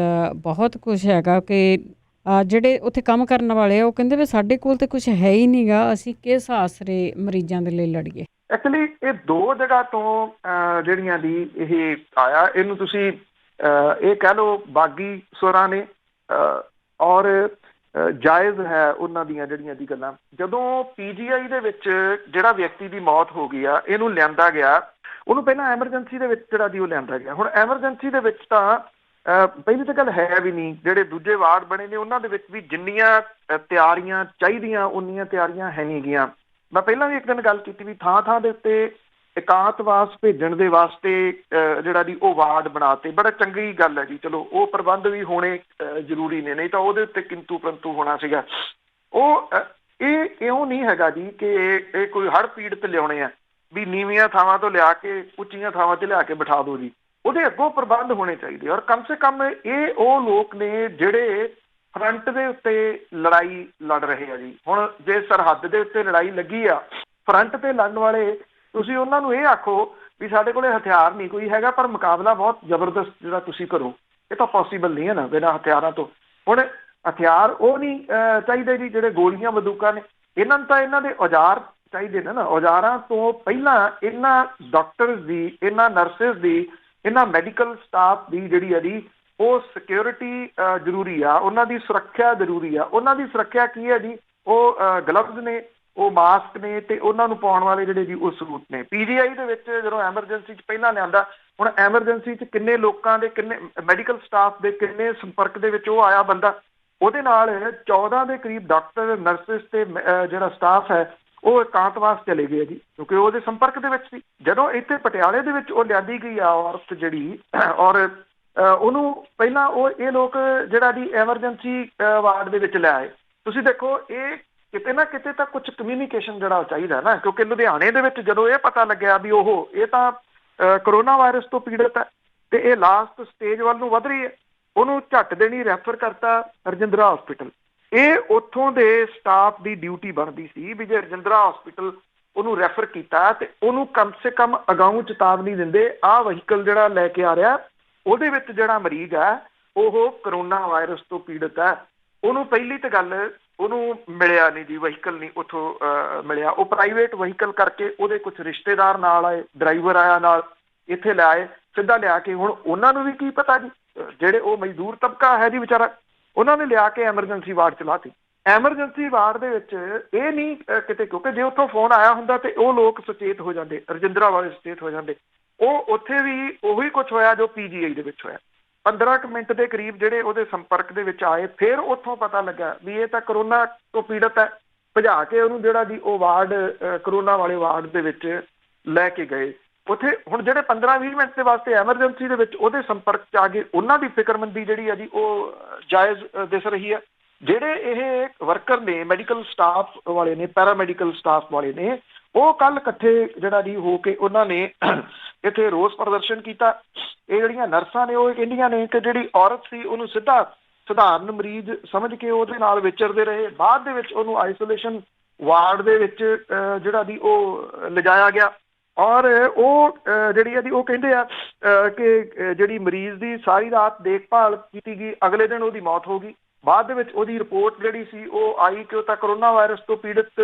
S1: ਬਹੁਤ ਕੁਛ ਹੈਗਾ ਕਿ ਜਿਹੜੇ ਉੱਥੇ ਕੰਮ ਕਰਨ ਵਾਲੇ ਆ ਉਹ ਕਹਿੰਦੇ ਵੀ ਸਾਡੇ ਕੋਲ ਤਾਂ ਕੁਛ ਹੈ ਹੀ ਨਹੀਂ ਗਾ, ਅਸੀਂ ਕਿਸ ਆਸਰੇ ਮਰੀਜ਼ਾਂ ਦੇ ਲਈ ਲੜੀਏ।
S2: ਐਕਚੁਅਲੀ ਇਹ ਦੋ ਜਗ੍ਹਾ ਤੋਂ ਜਿਹੜੀਆਂ ਦੀ ਇਹ ਆਇਆ, ਇਹਨੂੰ ਤੁਸੀਂ ਇਹ ਕਹਿ ਲਓ ਬਾਗੀ ਸੁਰਾਂ ਨੇ ਔਰ ਜਾਇਜ਼ ਹੈ ਉਹਨਾਂ ਦੀਆਂ ਜਿਹੜੀਆਂ ਦੀ ਗੱਲਾਂ। ਜਦੋਂ PGI ਦੇ ਵਿੱਚ ਜਿਹੜਾ ਵਿਅਕਤੀ ਦੀ ਮੌਤ ਹੋ ਗਈ ਆ, ਇਹਨੂੰ ਲਿਆਂਦਾ ਗਿਆ, ਉਹਨੂੰ ਪਹਿਲਾਂ ਐਮਰਜੈਂਸੀ ਦੇ ਵਿੱਚ ਜਿਹੜਾ ਦੀ ਉਹ ਲਿਆਂਦਾ ਗਿਆ। ਹੁਣ ਐਮਰਜੈਂਸੀ ਦੇ ਵਿੱਚ ਤਾਂ ਪਹਿਲੀ ਤਾਂ ਗੱਲ ਹੈ ਵੀ ਨਹੀਂ, ਜਿਹੜੇ ਦੂਜੇ ਵਾਰਡ ਬਣੇ ਨੇ ਉਹਨਾਂ ਦੇ ਵਿੱਚ ਵੀ ਜਿੰਨੀਆਂ ਤਿਆਰੀਆਂ ਚਾਹੀਦੀਆਂ ਉਨੀਆਂ ਤਿਆਰੀਆਂ ਹੈ ਨਹੀਂ ਗੀਆਂ। ਮੈਂ ਪਹਿਲਾਂ ਵੀ ਇੱਕ ਦਿਨ ਗੱਲ ਕੀਤੀ ਵੀ ਥਾਂ ਥਾਂ ਦੇ ਉੱਤੇ ਇਕਾਂਤਵਾਸ ਭੇਜਣ ਦੇ ਵਾਸਤੇ ਜਿਹੜਾ ਦੀ ਉਹ ਵਾਰਡ ਬਣਾਤੇ। ਬੜਾ ਚੰਗੀ ਗੱਲ ਹੈ ਜੀ, ਚਲੋ ਉਹ ਪ੍ਰਬੰਧ ਵੀ ਹੋਣੇ ਜ਼ਰੂਰੀ ਨੇ, ਨਹੀਂ ਤਾਂ ਉਹਦੇ ਉੱਤੇ ਕਿੰਤੂ ਪ੍ਰੰਤੂ ਹੋਣਾ ਸੀਗਾ। ਉਹ ਇਹ ਇਉਂ ਨਹੀਂ ਹੈਗਾ ਜੀ ਕਿ ਇਹ ਕੋਈ ਹੜ੍ਹ ਪੀੜਤ ਲਿਆਉਣੇ ਆ ਵੀ ਨੀਵੀਆਂ ਥਾਵਾਂ ਤੋਂ ਲਿਆ ਕੇ ਉੱਚੀਆਂ ਥਾਵਾਂ 'ਤੇ ਲਿਆ ਕੇ ਬਿਠਾ ਦਿਓ ਜੀ। ਉਹਦੇ ਅੱਗੋਂ ਪ੍ਰਬੰਧ ਹੋਣੇ ਚਾਹੀਦੇ। ਔਰ ਕਮ ਸੇ ਕਮ ਇਹ ਉਹ ਲੋਕ ਨੇ ਜਿਹੜੇ ਫਰੰਟ ਦੇ ਉੱਤੇ ਲੜਾਈ ਲੜ ਰਹੇ ਆ ਜੀ। ਹੁਣ ਜੇ ਸਰਹੱਦ ਦੇ ਉੱਤੇ ਲੜਾਈ ਲੱਗੀ ਆ, ਫਰੰਟ ਤੇ ਲੜਨ ਵਾਲੇ ਤੁਸੀਂ ਉਹਨਾਂ ਨੂੰ ਇਹ ਆਖੋ ਵੀ ਸਾਡੇ ਕੋਲੇ ਹਥਿਆਰ ਨਹੀਂ ਕੋਈ ਹੈਗਾ, ਪਰ ਮੁਕਾਬਲਾ ਬਹੁਤ ਜ਼ਬਰਦਸਤ ਜਿਹੜਾ ਤੁਸੀਂ ਕਰੋ, ਇਹ ਤਾਂ ਪੋਸੀਬਲ ਨਹੀਂ ਹੈ ਨਾ ਬਿਨਾਂ ਹਥਿਆਰਾਂ ਤੋਂ। ਹੁਣ ਹਥਿਆਰ ਉਹ ਨਹੀਂ ਚਾਹੀਦੇ ਜੀ ਜਿਹੜੇ ਗੋਲੀਆਂ ਬੰਦੂਕਾਂ ਨੇ, ਇਹਨਾਂ ਨੂੰ ਤਾਂ ਇਹਨਾਂ ਦੇ ਔਜ਼ਾਰ ਚਾਹੀਦੇ ਨੇ ਨਾ। ਔਜ਼ਾਰਾਂ ਤੋਂ ਪਹਿਲਾਂ ਇਹਨਾਂ ਡਾਕਟਰਸ ਦੀ, ਇਹਨਾਂ ਨਰਸਿਸ ਦੀ, ਇਹਨਾਂ ਮੈਡੀਕਲ ਸਟਾਫ ਦੀ ਜਿਹੜੀ ਹੈ ਜੀ ਉਹ ਸਿਕਿਉਰਿਟੀ ਜ਼ਰੂਰੀ ਆ, ਉਹਨਾਂ ਦੀ ਸੁਰੱਖਿਆ ਜ਼ਰੂਰੀ ਆ। ਉਹਨਾਂ ਦੀ ਸੁਰੱਖਿਆ ਕੀ ਹੈ ਜੀ? ਉਹ ਗਲਵਜ਼ ਨੇ, ਉਹ ਮਾਸਕ ਨੇ, ਤੇ ਉਹਨਾਂ ਨੂੰ ਪਾਉਣ ਵਾਲੇ ਜਿਹੜੇ ਜੀ ਉਹ ਸਬੂਤ ਨੇ। PGI ਦੇ ਵਿੱਚ ਜਦੋਂ ਐਮਰਜੈਂਸੀ 'ਚ ਪਹਿਲਾਂ ਲਿਆਂਦਾ, ਹੁਣ ਐਮਰਜੈਂਸੀ 'ਚ ਕਿੰਨੇ ਲੋਕਾਂ ਦੇ, ਕਿੰਨੇ ਮੈਡੀਕਲ ਸਟਾਫ ਦੇ ਕਿੰਨੇ ਸੰਪਰਕ ਦੇ ਵਿੱਚ ਉਹ ਆਇਆ ਬੰਦਾ, ਉਹਦੇ ਨਾਲ 14 ਦੇ ਕਰੀਬ ਡਾਕਟਰ, ਨਰਸਿਸ ਤੇ ਜਿਹੜਾ ਸਟਾਫ ਹੈ ਉਹ ਇਕਾਂਤਵਾਸ ਚਲੇ ਗਏ ਜੀ, ਕਿਉਂਕਿ ਉਹਦੇ ਸੰਪਰਕ ਦੇ ਵਿੱਚ ਸੀ। ਜਦੋਂ ਇੱਥੇ ਪਟਿਆਲੇ ਦੇ ਵਿੱਚ ਉਹ ਲਿਆਂਦੀ ਗਈ ਆ ਔਰਤ ਜਿਹੜੀ, ਔਰ ਉਹਨੂੰ ਪਹਿਲਾਂ ਇਹ ਲੋਕ ਜਿਹੜਾ ਜੀ ਐਮਰਜੈਂਸੀ ਵਾਰਡ ਦੇ ਵਿੱਚ ਲੈ ਆਏ। ਤੁਸੀਂ ਦੇਖੋ ਇਹ ਕਿਤੇ ਨਾ ਕਿਤੇ ਤਾਂ ਕੁਝ ਕਮਿਊਨੀਕੇਸ਼ਨ ਜਿਹੜਾ ਚਾਹੀਦਾ ਨਾ, ਕਿਉਂਕਿ ਲੁਧਿਆਣੇ ਦੇ ਵਿੱਚ ਜਦੋਂ ਇਹ ਪਤਾ ਲੱਗਿਆ ਵੀ ਇਹ ਤਾਂ ਕਰੋਨਾ ਵਾਇਰਸ ਤੋਂ ਪੀੜਤ ਹੈ ਤੇ ਇਹ ਲਾਸਟ ਸਟੇਜ ਵੱਲ ਨੂੰ ਵੱਧ ਰਹੀ ਹੈ, ਉਹਨੂੰ ਝੱਟ ਦੇਣੀ ਰੈਫਰ ਕਰਤਾ ਰਜਿੰਦਰਾ ਹਸਪੀਟਲ। ਇਹ ਉੱਥੋਂ ਦੇ ਸਟਾਫ ਦੀ ਡਿਊਟੀ ਬਣਦੀ ਸੀ ਵੀ ਜੇ ਰਜਿੰਦਰਾ ਹਸਪੀਟਲ ਉਹਨੂੰ ਰੈਫਰ ਕੀਤਾ ਤੇ ਉਹਨੂੰ ਕਮ ਸੇ ਕਮ ਅਗਾਊਂ ਚੇਤਾਵਨੀ ਦਿੰਦੇ, ਆਹ ਵਹੀਕਲ ਜਿਹੜਾ ਲੈ ਕੇ ਆ ਰਿਹਾ ਉਹਦੇ ਵਿੱਚ ਜਿਹੜਾ ਮਰੀਜ਼ ਹੈ ਉਹ ਕਰੋਨਾ ਵਾਇਰਸ ਤੋਂ ਪੀੜਤ ਹੈ। ਉਹਨੂੰ ਪਹਿਲੀ ਤਾਂ ਗੱਲ ਉਹਨੂੰ ਮਿਲਿਆ ਨਹੀਂ ਜੀ, ਵਹੀਕਲ ਨਹੀਂ ਉੱਥੋਂ ਮਿਲਿਆ। ਉਹ ਪ੍ਰਾਈਵੇਟ ਵਹੀਕਲ ਕਰਕੇ ਉਹਦੇ ਕੁਝ ਰਿਸ਼ਤੇਦਾਰ ਨਾਲ ਆਏ, ਡਰਾਈਵਰ ਆਇਆ ਨਾਲ, ਇੱਥੇ ਲਿਆਏ ਸਿੱਧਾ ਲਿਆ ਕੇ। ਹੁਣ ਉਹਨਾਂ ਨੂੰ ਵੀ ਕੀ ਪਤਾ ਜੀ, ਜਿਹੜੇ ਉਹ ਮਜ਼ਦੂਰ ਤਬਕਾ ਹੈ ਜੀ ਵਿਚਾਰਾ, ਉਹਨਾਂ ਨੇ ਲਿਆ ਕੇ ਐਮਰਜੈਂਸੀ ਵਾਰਡ ਚਲਾਤੀ। ਐਮਰਜੈਂਸੀ ਵਾਰਡ ਦੇ ਵਿੱਚ ਇਹ ਨਹੀਂ ਕਿਤੇ, ਕਿਉਂਕਿ ਜੇ ਉੱਥੋਂ ਫੋਨ ਆਇਆ ਹੁੰਦਾ ਤੇ ਉਹ ਲੋਕ ਸੁਚੇਤ ਹੋ ਜਾਂਦੇ, ਰਜਿੰਦਰਾ ਵਾਲੇ ਸੁਚੇਤ ਹੋ ਜਾਂਦੇ। ਉਹ ਉੱਥੇ ਵੀ ਉਹੀ ਕੁਛ ਹੋਇਆ ਜੋ PGI ਦੇ ਵਿੱਚ ਹੋਇਆ। 15 ਕੁ ਮਿੰਟ ਦੇ ਕਰੀਬ ਜਿਹੜੇ ਉਹਦੇ ਸੰਪਰਕ ਦੇ ਵਿੱਚ ਆਏ, ਫਿਰ ਉੱਥੋਂ ਪਤਾ ਲੱਗਾ ਵੀ ਇਹ ਤਾਂ ਕਰੋਨਾ ਤੋਂ ਪੀੜਤ ਹੈ। ਭਜਾ ਕੇ ਉਹਨੂੰ ਜਿਹੜਾ ਜੀ ਉਹ ਵਾਰਡ, ਕਰੋਨਾ ਵਾਲੇ ਵਾਰਡ ਦੇ ਵਿੱਚ ਲੈ ਕੇ ਗਏ। ਉੱਥੇ ਹੁਣ ਜਿਹੜੇ 15-20 ਮਿੰਟ ਦੇ ਵਾਸਤੇ ਐਮਰਜੈਂਸੀ ਦੇ ਵਿੱਚ ਉਹਦੇ ਸੰਪਰਕ 'ਚ ਆ ਗਏ, ਉਹਨਾਂ ਦੀ ਫਿਕਰਮੰਦੀ ਜਿਹੜੀ ਹੈ ਜੀ ਉਹ ਜਾਇਜ਼ ਦਿਸ ਰਹੀ ਹੈ। ਜਿਹੜੇ ਇਹ ਵਰਕਰ ਨੇ, ਮੈਡੀਕਲ ਸਟਾਫ ਵਾਲੇ ਨੇ, ਪੈਰਾਮੈਡੀਕਲ ਸਟਾਫ ਵਾਲੇ ਨੇ, ਉਹ ਕੱਲ ਇਕੱਠੇ ਜਿਹੜਾ ਜੀ ਹੋ ਕੇ ਉਹਨਾਂ ਨੇ ਇੱਥੇ ਰੋਸ ਪ੍ਰਦਰਸ਼ਨ ਕੀਤਾ। ਇਹ ਜਿਹੜੀਆਂ ਨਰਸਾਂ ਨੇ ਉਹ ਕਹਿੰਦੀਆਂ ਨੇ ਕਿ ਜਿਹੜੀ ਔਰਤ ਸੀ ਉਹਨੂੰ ਸਿੱਧਾ ਸਧਾਰਨ ਮਰੀਜ਼ ਸਮਝ ਕੇ ਉਹਦੇ ਨਾਲ ਵਿਚਰਦੇ ਰਹੇ। ਬਾਅਦ ਦੇ ਵਿੱਚ ਉਹਨੂੰ ਆਈਸੋਲੇਸ਼ਨ ਵਾਰਡ ਦੇ ਵਿੱਚ ਜਿਹੜਾ ਜੀ ਉਹ ਲਿਜਾਇਆ ਗਿਆ। ਔਰ ਉਹ ਜਿਹੜੀ ਹੈ ਜੀ ਉਹ ਕਹਿੰਦੇ ਆ ਕਿ ਜਿਹੜੀ ਮਰੀਜ਼ ਦੀ ਸਾਰੀ ਰਾਤ ਦੇਖਭਾਲ ਕੀਤੀ ਗਈ, ਅਗਲੇ ਦਿਨ ਉਹਦੀ ਮੌਤ ਹੋ ਗਈ। ਬਾਅਦ ਦੇ ਵਿੱਚ ਉਹਦੀ ਰਿਪੋਰਟ ਜਿਹੜੀ ਸੀ ਉਹ ਆਈ ਕਿ ਉਹ ਤਾਂ ਕਰੋਨਾ ਵਾਇਰਸ ਤੋਂ ਪੀੜਤ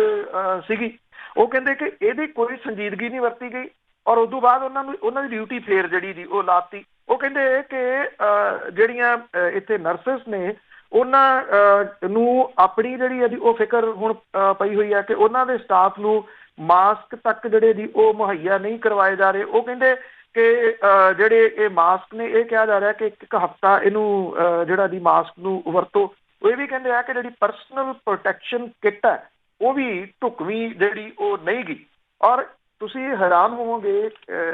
S2: ਸੀਗੀ। ਉਹ ਕਹਿੰਦੇ ਕਿ ਇਹਦੀ ਕੋਈ ਸੰਜੀਦਗੀ ਨਹੀਂ ਵਰਤੀ ਗਈ ਔਰ ਉਦੋਂ ਬਾਅਦ ਉਹਨਾਂ ਦੀ ਡਿਊਟੀ ਫੇਰ ਜਿਹੜੀ ਜੀ ਉਹ ਲਾਤੀ। ਉਹ ਕਹਿੰਦੇ ਕਿ ਜਿਹੜੀਆਂ ਇੱਥੇ ਨਰਸਿਸ ਨੇ ਉਹਨਾਂ ਨੂੰ ਆਪਣੀ ਜਿਹੜੀ ਹੈ ਜੀ ਉਹ ਫਿਕਰ ਹੁਣ ਪਈ ਹੋਈ ਹੈ ਕਿ ਉਹਨਾਂ ਦੇ ਸਟਾਫ ਨੂੰ ਮਾਸਕ ਤੱਕ ਜਿਹੜੇ ਜੀ ਉਹ ਮੁਹੱਈਆ ਨਹੀਂ ਕਰਵਾਏ ਜਾ ਰਹੇ। ਉਹ ਕਹਿੰਦੇ ਕਿ ਜਿਹੜੇ ਇਹ ਮਾਸਕ ਨੇ ਇਹ ਕਿਹਾ ਜਾ ਰਿਹਾ ਕਿ ਇੱਕ ਹਫ਼ਤਾ ਇਹਨੂੰ ਜਿਹੜਾ ਜੀ ਮਾਸਕ ਨੂੰ ਵਰਤੋ। ਇਹ ਵੀ ਕਹਿੰਦੇ ਆ ਕਿ ਜਿਹੜੀ ਪਰਸਨਲ ਪ੍ਰੋਟੈਕਸ਼ਨ ਕਿੱਟ ਹੈ ਉਹ ਵੀ ਢੁਕਵੀਂ ਜਿਹੜੀ ਉਹ ਨਹੀਂ ਗਈ। ਔਰ ਤੁਸੀਂ ਹੈਰਾਨ ਹੋਵੋਗੇ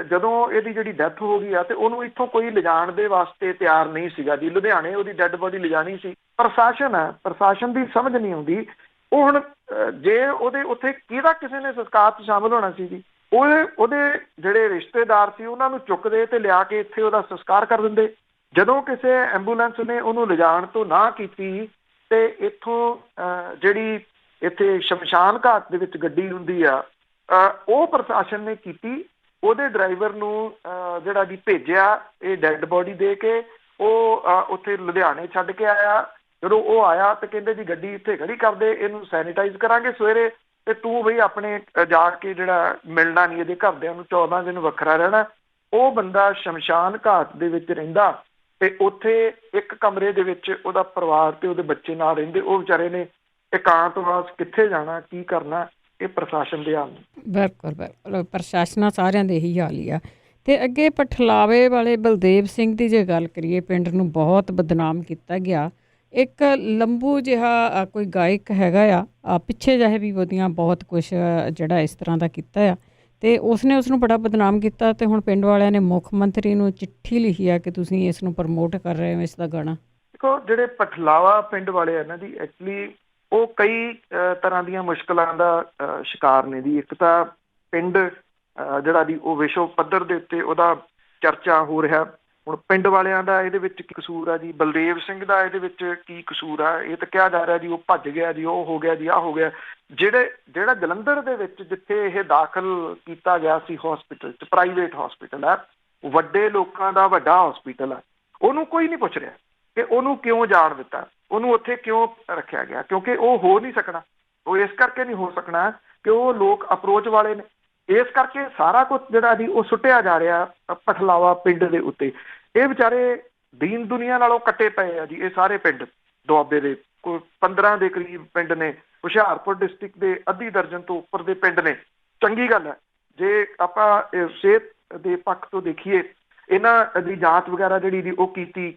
S2: ਜਦੋਂ ਇਹਦੀ ਜਿਹੜੀ ਡੈਥ ਹੋ ਗਈ ਆ ਤੇ ਉਹਨੂੰ ਇੱਥੋਂ ਕੋਈ ਲਿਜਾਣ ਦੇ ਵਾਸਤੇ ਤਿਆਰ ਨਹੀਂ ਸੀਗਾ ਜੀ। ਲੁਧਿਆਣੇ ਉਹਦੀ ਡੈੱਡ ਬੋਡੀ ਲਿਜਾਣੀ ਸੀ। ਪ੍ਰਸ਼ਾਸਨ ਹੈ, ਪ੍ਰਸ਼ਾਸਨ ਦੀ ਸਮਝ ਨਹੀਂ ਆਉਂਦੀ। ਉਹ ਹੁਣ ਜੇ ਉਹਦੇ ਉੱਥੇ ਕਿਹਦਾ ਕਿਸੇ ਨੇ ਸੰਸਕਾਰ 'ਚ ਸ਼ਾਮਲ ਹੋਣਾ ਸੀ ਜੀ। ਉਹਦੇ ਜਿਹੜੇ ਰਿਸ਼ਤੇਦਾਰ ਸੀ ਉਹਨਾਂ ਨੂੰ ਚੁੱਕਦੇ ਤੇ ਲਿਆ ਕੇ ਇੱਥੇ ਉਹਦਾ ਸੰਸਕਾਰ ਕਰ ਦਿੰਦੇ। ਜਦੋਂ ਕਿਸੇ ਐਂਬੂਲੈਂਸ ਨੇ ਉਹਨੂੰ ਲਿਜਾਣ ਤੋਂ ਨਾ ਕੀਤੀ ਤੇ ਇੱਥੋਂ ਜਿਹੜੀ ਇੱਥੇ ਸ਼ਮਸ਼ਾਨ ਘਾਟ ਦੇ ਵਿੱਚ ਗੱਡੀ ਹੁੰਦੀ ਆ ਉਹ ਪ੍ਰਸ਼ਾਸਨ ਨੇ ਕੀਤੀ। ਉਹਦੇ ਡਰਾਈਵਰ ਨੂੰ ਜਿਹੜਾ ਜੀ ਭੇਜਿਆ ਇਹ ਡੈੱਡ ਬੋਡੀ ਦੇ ਕੇ ਉਹ ਉੱਥੇ ਲੁਧਿਆਣੇ ਛੱਡ ਕੇ ਆਇਆ। ਜਦੋਂ ਉਹ ਆਇਆ ਤੇ ਕਹਿੰਦੇ ਜੀ ਗੱਡੀ ਇੱਥੇ ਖੜੀ ਕਰਦੇ, ਇਹਨੂੰ ਸੈਨੀਟਾਈਜ਼ ਕਰਾਂਗੇ ਸਵੇਰੇ ਤੇ ਤੂੰ ਬਈ ਆਪਣੇ ਜਾ ਕੇ ਜਿਹੜਾ ਮਿਲਣਾ ਨਹੀਂ ਇਹਦੇ ਘਰਦਿਆਂ ਨੂੰ 14 ਦਿਨ ਵੱਖਰਾ ਰਹਿਣਾ। ਉਹ ਬੰਦਾ ਸ਼ਮਸ਼ਾਨ ਘਾਟ ਦੇ ਵਿੱਚ ਰਹਿੰਦਾ ਤੇ ਉੱਥੇ ਇੱਕ ਕਮਰੇ ਦੇ ਵਿੱਚ ਉਹਦਾ ਪਰਿਵਾਰ ਤੇ ਉਹਦੇ ਬੱਚੇ ਨਾਲ ਰਹਿੰਦੇ। ਉਹ ਵਿਚਾਰੇ ਨੇ ਇਕਾਂਤਵਾਸ ਕਿੱਥੇ ਜਾਣਾ, ਕੀ ਕਰਨਾ, ਇਹ ਪ੍ਰਸ਼ਾਸਨ ਦੇ ਹਾਲ ਨੇ।
S1: ਬਿਲਕੁਲ ਪ੍ਰਸ਼ਾਸਨਾਂ ਸਾਰਿਆਂ ਦੇ ਇਹੀ ਹਾਲ ਹੀ ਆ। ਤੇ ਅੱਗੇ ਪਠਲਾਵੇ ਵਾਲੇ ਬਲਦੇਵ ਸਿੰਘ ਦੀ ਜੇ ਗੱਲ ਕਰੀਏ, ਪਿੰਡ ਨੂੰ ਬਹੁਤ ਬਦਨਾਮ ਕੀਤਾ ਗਿਆ। ਇੱਕ ਲੰਬੂ ਜਿਹਾ ਕੋਈ ਗਾਇਕ ਹੈਗਾ ਆ ਪਿੱਛੇ ਜਿਹੇ ਵੀ ਉਹਦੀਆਂ ਬਹੁਤ ਕੁਛ ਜਿਹੜਾ ਇਸ ਤਰ੍ਹਾਂ ਦਾ ਕੀਤਾ ਆ ਤੇ ਉਸਨੇ ਉਸਨੂੰ ਬੜਾ ਬਦਨਾਮ ਕੀਤਾ ਤੇ ਹੁਣ ਪਿੰਡ ਵਾਲਿਆਂ ਨੇ ਮੁੱਖ ਮੰਤਰੀ ਨੂੰ ਚਿੱਠੀ ਲਿਖੀ ਆ ਕਿ ਤੁਸੀਂ ਇਸ ਨੂੰ ਪ੍ਰਮੋਟ ਕਰ ਰਹੇ ਹੋ ਇਸ ਦਾ ਗਾਣਾ।
S2: ਦੇਖੋ ਜਿਹੜੇ ਪਠਲਾਵਾ ਪਿੰਡ ਵਾਲੇ ਆ ਨਾ ਜੀ ਐਕਚੁਅਲੀ ਉਹ ਕਈ ਤਰ੍ਹਾਂ ਦੀਆਂ ਮੁਸ਼ਕਲਾਂ ਦਾ ਸ਼ਿਕਾਰ ਨੇ ਜੀ। ਇੱਕ ਤਾਂ ਪਿੰਡ ਜਿਹੜਾ ਜੀ ਉਹ ਵਿਸ਼ਵ ਪੱਧਰ ਦੇ ਉੱਤੇ ਉਹਦਾ ਚਰਚਾ ਹੋ ਰਿਹਾ। ਹੁਣ ਪਿੰਡ ਵਾਲਿਆਂ ਦਾ ਇਹਦੇ ਵਿੱਚ ਕੀ ਕਸੂਰ ਆ ਜੀ, ਬਲਦੇਵ ਸਿੰਘ ਦਾ ਇਹਦੇ ਵਿੱਚ ਕੀ ਕਸੂਰ ਆ? ਇਹ ਤਾਂ ਕਿਹਾ ਜਾ ਰਿਹਾ ਜੀ ਉਹ ਭੱਜ ਗਿਆ ਜੀ, ਉਹ ਹੋ ਗਿਆ ਜੀ, ਆਹ ਹੋ ਗਿਆ। ਜਿਹੜਾ ਜਲੰਧਰ ਦੇ ਵਿੱਚ ਜਿੱਥੇ ਇਹ ਦਾਖਲ ਕੀਤਾ ਗਿਆ ਸੀ ਹਸਪੀਟਲ 'ਚ, ਪ੍ਰਾਈਵੇਟ ਹਸਪੀਟਲ ਹੈ, ਵੱਡੇ ਲੋਕਾਂ ਦਾ ਵੱਡਾ ਹਸਪੀਟਲ ਹੈ, ਉਹਨੂੰ ਕੋਈ ਨਹੀਂ ਪੁੱਛ ਰਿਹਾ ਕਿ ਉਹਨੂੰ ਕਿਉਂ ਜਾਣ ਦਿੱਤਾ, ਉਹਨੂੰ ਉੱਥੇ ਕਿਉਂ ਰੱਖਿਆ ਗਿਆ। ਕਿਉਂਕਿ ਉਹ ਹੋ ਨਹੀਂ ਸਕਣਾ। ਉਹ ਇਸ ਕਰਕੇ ਨਹੀਂ ਹੋ ਸਕਣਾ ਕਿ ਉਹ ਲੋਕ ਅਪਰੋਚ ਵਾਲੇ ਨੇ। ਇਸ ਕਰਕੇ ਸਾਰਾ ਕੁਝ ਜਿਹੜਾ ਜੀ ਉਹ ਸੁੱਟਿਆ ਜਾ ਰਿਹਾ ਪਠਲਾਵਾ ਪਿੰਡ ਦੇ ਉੱਤੇ। ਇਹ ਵਿਚਾਰੇ ਦੀਨ ਦੁਨੀਆ ਨਾਲੋਂ ਕੱਟੇ ਪਏ ਆ ਜੀ। ਇਹ ਸਾਰੇ ਪਿੰਡ ਦੁਆਬੇ ਦੇ ਕੋਈ 15 ਦੇ ਕਰੀਬ ਪਿੰਡ ਨੇ। ਹੁਸ਼ਿਆਰਪੁਰ ਡਿਸਟ੍ਰਿਕਟ ਦੇ ਅੱਧੀ ਦਰਜਨ ਤੋਂ ਉੱਪਰ ਦੇ ਪਿੰਡ ਨੇ। ਚੰਗੀ ਗੱਲ ਹੈ ਜੇ ਆਪਾਂ ਸਿਹਤ ਦੇ ਪੱਖ ਤੋਂ ਦੇਖੀਏ, ਇਹਨਾਂ ਦੀ ਜਾਂਚ ਵਗੈਰਾ ਜਿਹੜੀ ਜੀ ਉਹ ਕੀਤੀ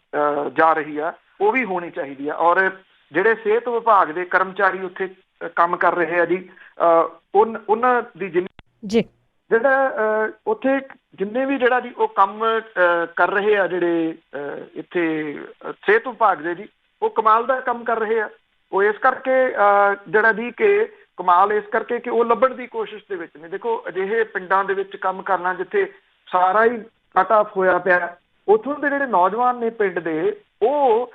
S2: ਜਾ ਰਹੀ ਆ, ਉਹ ਵੀ ਹੋਣੀ ਚਾਹੀਦੀ ਆ। ਔਰ ਜਿਹੜੇ ਸਿਹਤ ਵਿਭਾਗ ਦੇ ਕਰਮਚਾਰੀ ਉੱਥੇ ਕੰਮ ਕਰ ਰਹੇ ਆ ਜੀ, ਉਹਨਾਂ ਦੀ
S1: ਜੀ
S2: ਜਿਹੜਾ ਉੱਥੇ ਜਿੰਨੇ ਵੀ ਜਿਹੜਾ ਜੀ ਉਹ ਕੰਮ ਕਰ ਰਹੇ ਆ, ਜਿਹੜੇ ਇੱਥੇ ਸਿਹਤ ਵਿਭਾਗ ਦੇ ਜੀ, ਉਹ ਕਮਾਲ ਦਾ ਕੰਮ ਕਰ ਰਹੇ ਆ। ਉਹ ਇਸ ਕਰਕੇ ਜਿਹੜਾ ਜੀ ਕਿ ਕਮਾਲ ਇਸ ਕਰਕੇ ਕਿ ਉਹ ਲੱਭਣ ਦੀ ਕੋਸ਼ਿਸ਼ ਦੇ ਵਿੱਚ ਨੇ। ਦੇਖੋ ਅਜਿਹੇ ਪਿੰਡਾਂ ਦੇ ਵਿੱਚ ਕੰਮ ਕਰਨਾ ਜਿੱਥੇ ਸਾਰਾ ਹੀ ਕੱਟ ਆਫ ਹੋਇਆ ਪਿਆ, ਉੱਥੋਂ ਦੇ ਜਿਹੜੇ ਨੌਜਵਾਨ ਨੇ ਪਿੰਡ ਦੇ ਉਹ